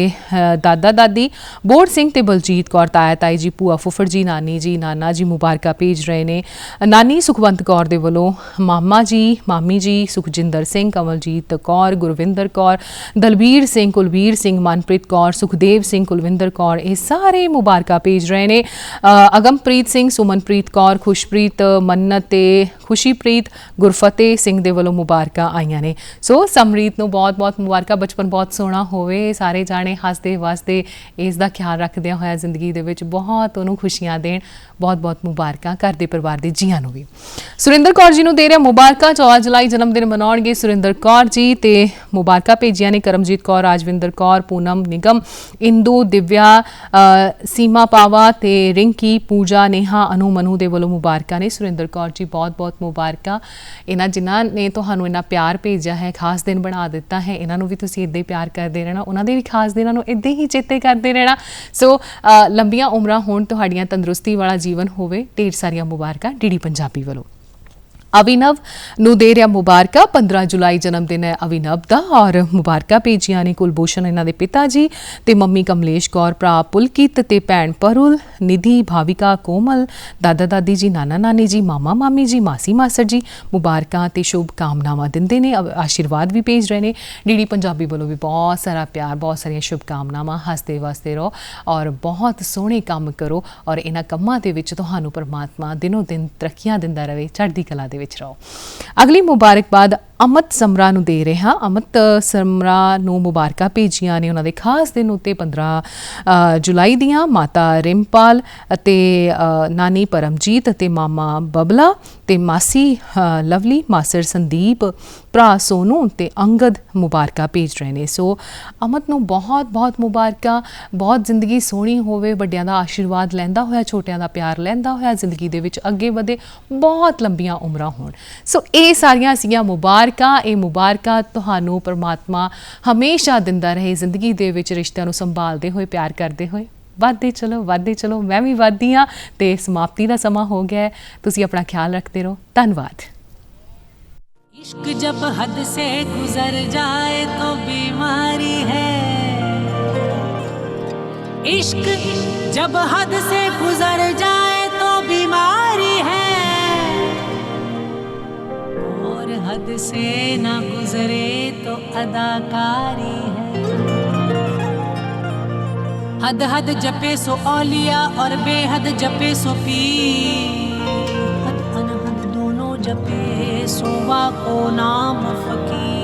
दादा दादी बोड़ सिंह ते बलजीत कौर, ताया ताई जी, भूआ फुफड़ जी, नानी जी, नाना जी मुबारकां भेज रहे ने। नानी सुखवंत कौर दे वल्लों, मामा जी, मामी जी, सुखजिंदर सिंह, कमलजीत कौर, गुरविंदर कौर, दलबीर सिंह, कुलबीर सिंह, मनप्रीत कौर, सुखदेव सिंह, कुलविंदर कौर, ये सारे मुबारकां भेज रहे ने। अगमप्रीत सिंह, सुमनप्रीत कौर, ਖੁਸ਼ਪ੍ਰੀਤ ਮੰਨਤ ਤੇ ਖੁਸ਼ੀਪ੍ਰੀਤ ਗੁਰਫਤਿਹ ਸਿੰਘ ਦੇ ਵੱਲੋਂ ਮੁਬਾਰਕਾਂ ਆਈਆਂ ਨੇ। ਸੋ ਸਮਰੀਤ ਨੂੰ ਬਹੁਤ-ਬਹੁਤ ਮੁਬਾਰਕਾਂ। ਬਚਪਨ ਬਹੁਤ ਸੋਹਣਾ ਹੋਵੇ, ਸਾਰੇ ਜਾਣੇ ਹੱਸਦੇ ਵਸਦੇ ਇਸ ਦਾ ਖਿਆਲ ਰੱਖਦਿਆਂ ਹੋਇਆ ਜ਼ਿੰਦਗੀ ਦੇ ਵਿੱਚ ਬਹੁਤ ਉਹਨੂੰ ਖੁਸ਼ੀਆਂ ਦੇਣ। ਬਹੁਤ-ਬਹੁਤ ਮੁਬਾਰਕਾਂ ਘਰ ਦੇ ਪਰਿਵਾਰ ਦੇ ਜੀਆਂ ਨੂੰ ਵੀ। ਸੁਰਿੰਦਰ ਕੌਰ ਜੀ ਨੂੰ ਦੇ ਰਿਹਾ ਮੁਬਾਰਕਾਂ। 14 ਜੁਲਾਈ ਜਨਮ ਦਿਨ ਮਨਾਉਣਗੇ ਸੁਰਿੰਦਰ ਕੌਰ ਜੀ ਤੇ ਮੁਬਾਰਕਾਂ ਭੇਜੀਆਂ ਨੇ ਕਰਮਜੀਤ ਕੌਰ, ਰਾਜਵਿੰਦਰ ਕੌਰ, ਪੂਨਮ ਨਿਗਮ, ਇੰਦੂ, ਦਿਵਿਆ, ਸੀਮਾ ਪਾਵਾ ਤੇ ਰਿੰਕੀ, ਪੂਜਾ, ਨੇਹਾ, ਅਨੂ, ਮਨੂ ਦੇ ਵੱਲੋਂ ਮੁਬਾਰਕਾਂ ਨੇ। ਸੁਰਿੰਦਰ ਕੌਰ ਜੀ ਬਹੁਤ-ਬਹੁਤ ਮੁਬਾਰਕਾਂ। ਇਹਨਾਂ ਜਿਨ੍ਹਾਂ ਨੇ ਤੁਹਾਨੂੰ ਇੰਨਾ ਪਿਆਰ ਭੇਜਿਆ ਹੈ, ਖਾਸ ਦਿਨ ਬਣਾ ਦਿੱਤਾ ਹੈ, ਇਹਨਾਂ ਨੂੰ ਵੀ ਤੁਸੀਂ ਇੱਦਾਂ ਹੀ ਪਿਆਰ ਕਰਦੇ ਰਹਿਣਾ, ਉਹਨਾਂ ਦੇ ਵੀ ਖਾਸ ਦਿਨਾਂ ਨੂੰ ਇੱਦਾਂ ਹੀ ਚੇਤੇ ਕਰਦੇ ਰਹਿਣਾ। ਸੋ ਲੰਬੀਆਂ ਉਮਰਾਂ ਹੋਣ ਤੁਹਾਡੀਆਂ, ਤੰਦਰੁਸਤੀ ਵਾਲਾ ਜੀਵਨ ਹੋਵੇ। ਢੇਰ ਸਾਰੀਆਂ ਮੁਬਾਰਕਾਂ ਡੀਡੀ ਪੰਜਾਬੀ ਵੱਲੋਂ। ਅਭਿਨਵ ਨੂੰ ਦੇ ਰਿਹਾ ਮੁਬਾਰਕਾਂ। 15 ਜੁਲਾਈ ਜਨਮ ਦਿਨ ਹੈ ਅਭਿਨਵ ਦਾ ਔਰ ਮੁਬਾਰਕਾਂ ਭੇਜੀਆਂ ਨੇ ਕੁਲਭੂਸ਼ਣ ਇਹਨਾਂ ਦੇ ਪਿਤਾ ਜੀ ਤੇ ਮੰਮੀ ਕਮਲੇਸ਼ ਕੌਰ, ਭਰਾ ਪੁਲਕਿਤ ਤੇ ਭੈਣ ਪਰੁਲ, ਨਿਧੀ, ਭਾਵਿਕਾ, ਕੋਮਲ, ਦਾਦਾ ਦਾਦੀ ਜੀ, ਨਾਨਾ ਨਾਨੀ ਜੀ, ਮਾਮਾ ਮਾਮੀ ਜੀ, ਮਾਸੀ ਮਾਸੜ ਜੀ ਮੁਬਾਰਕਾਂ ਤੇ ਸ਼ੁਭ ਕਾਮਨਾਵਾਂ ਦਿੰਦੇ ਨੇ, ਆਸ਼ੀਰਵਾਦ ਵੀ ਭੇਜ ਰਹੇ ਨੇ। ਡੀਡੀ ਪੰਜਾਬੀ ਵੱਲੋਂ ਵੀ ਬਹੁਤ ਸਾਰਾ ਪਿਆਰ, ਬਹੁਤ ਸਾਰੀਆਂ ਸ਼ੁਭ ਕਾਮਨਾਵਾਂ। ਹੱਸਦੇ ਵਸਦੇ ਰਹੋ ਔਰ ਬਹੁਤ ਸੋਹਣੇ ਕੰਮ ਕਰੋ ਔਰ ਇਹਨਾਂ ਕੰਮਾਂ ਦੇ ਵਿੱਚ ਤੁਹਾਨੂੰ ਪਰਮਾਤਮਾ ਦਿਨੋਂ ਦਿਨ ਤਰੱਕੀਆਂ ਦਿੰਦਾ ਰਹੇ, ਚੜ੍ਹਦੀ ਕਲਾ ਦੇ ਵਿੱਚ ਰਹੋ। ਅਗਲੀ ਮੁਬਾਰਕਬਾਦ ਅਮਤ ਸਮਰਾ ਨੂੰ ਦੇ ਰਹੇ ਹਾਂ। ਅਮਤ ਸਮਰਾ ਨੂੰ ਮੁਬਾਰਕਾਂ ਭੇਜੀਆਂ ਨੇ ਉਹਨਾਂ ਦੇ ਖਾਸ ਦਿਨ ਉੱਤੇ 15 ਜੁਲਾਈ ਦੀਆਂ। ਮਾਤਾ ਰਿੰਪਾਲ ਅਤੇ ਨਾਨੀ ਪਰਮਜੀਤ ਅਤੇ ਮਾਮਾ ਬਬਲਾ ਤੇ ਮਾਸੀ ਲਵਲੀ, ਮਾਸਰ ਸੰਦੀਪ, ਭਰਾ ਸੋਨੂ ਤੇ ਅੰਗਦ ਮੁਬਾਰਕਾਂ ਭੇਜ ਰਹੇ ਨੇ। ਸੋ ਅਮਤ ਨੂੰ ਬਹੁਤ-ਬਹੁਤ ਮੁਬਾਰਕਾਂ। ਬਹੁਤ ਜ਼ਿੰਦਗੀ ਸੋਹਣੀ ਹੋਵੇ, ਵੱਡਿਆਂ ਦਾ ਆਸ਼ੀਰਵਾਦ ਲੈਂਦਾ ਹੋਇਆ, ਛੋਟਿਆਂ ਦਾ ਪਿਆਰ ਲੈਂਦਾ ਹੋਇਆ ਜ਼ਿੰਦਗੀ ਦੇ ਵਿੱਚ ਅੱਗੇ ਵਧੇ, ਬਹੁਤ ਲੰਬੀਆਂ ਉਮਰਾਂ ਹੋਣ। ਸੋ ਇਹ ਸਾਰੀਆਂ ਸੀਗੀਆਂ ਮੁਬਾਰਕਾਂ। ਇਹ ਮੁਬਾਰਕਾਂ ਤੁਹਾਨੂੰ ਪਰਮਾਤਮਾ ਹਮੇਸ਼ਾ ਦਿੰਦਾ ਰਹੇ ਜ਼ਿੰਦਗੀ ਦੇ ਵਿੱਚ, ਰਿਸ਼ਤਿਆਂ ਨੂੰ ਸੰਭਾਲਦੇ ਹੋਏ, ਪਿਆਰ ਕਰਦੇ ਹੋਏ। ਵੱਧਦੇ ਚਲੋ। ਮੈਂ ਵੀ ਵੱਧਦੀ ਹਾਂ ਤੇ ਸਮਾਪਤੀ ਦਾ ਸਮਾਂ ਹੋ ਗਿਆ ਹੈ। ਤੁਸੀਂ ਆਪਣਾ ਖਿਆਲ ਰੱਖਦੇ ਰਹੋ। ਧੰਨਵਾਦ। इश्क जब हद से गुजर जाए तो बीमारी है, इश्क जब हद से गुजर जाए तो बीमारी है, और हद से ना गुजरे तो अदाकारी है। हद हद जपे सो औलिया और बेहद जपे सो पीर, हद अनहद दोनों जपे सोवा को नाम फकीर।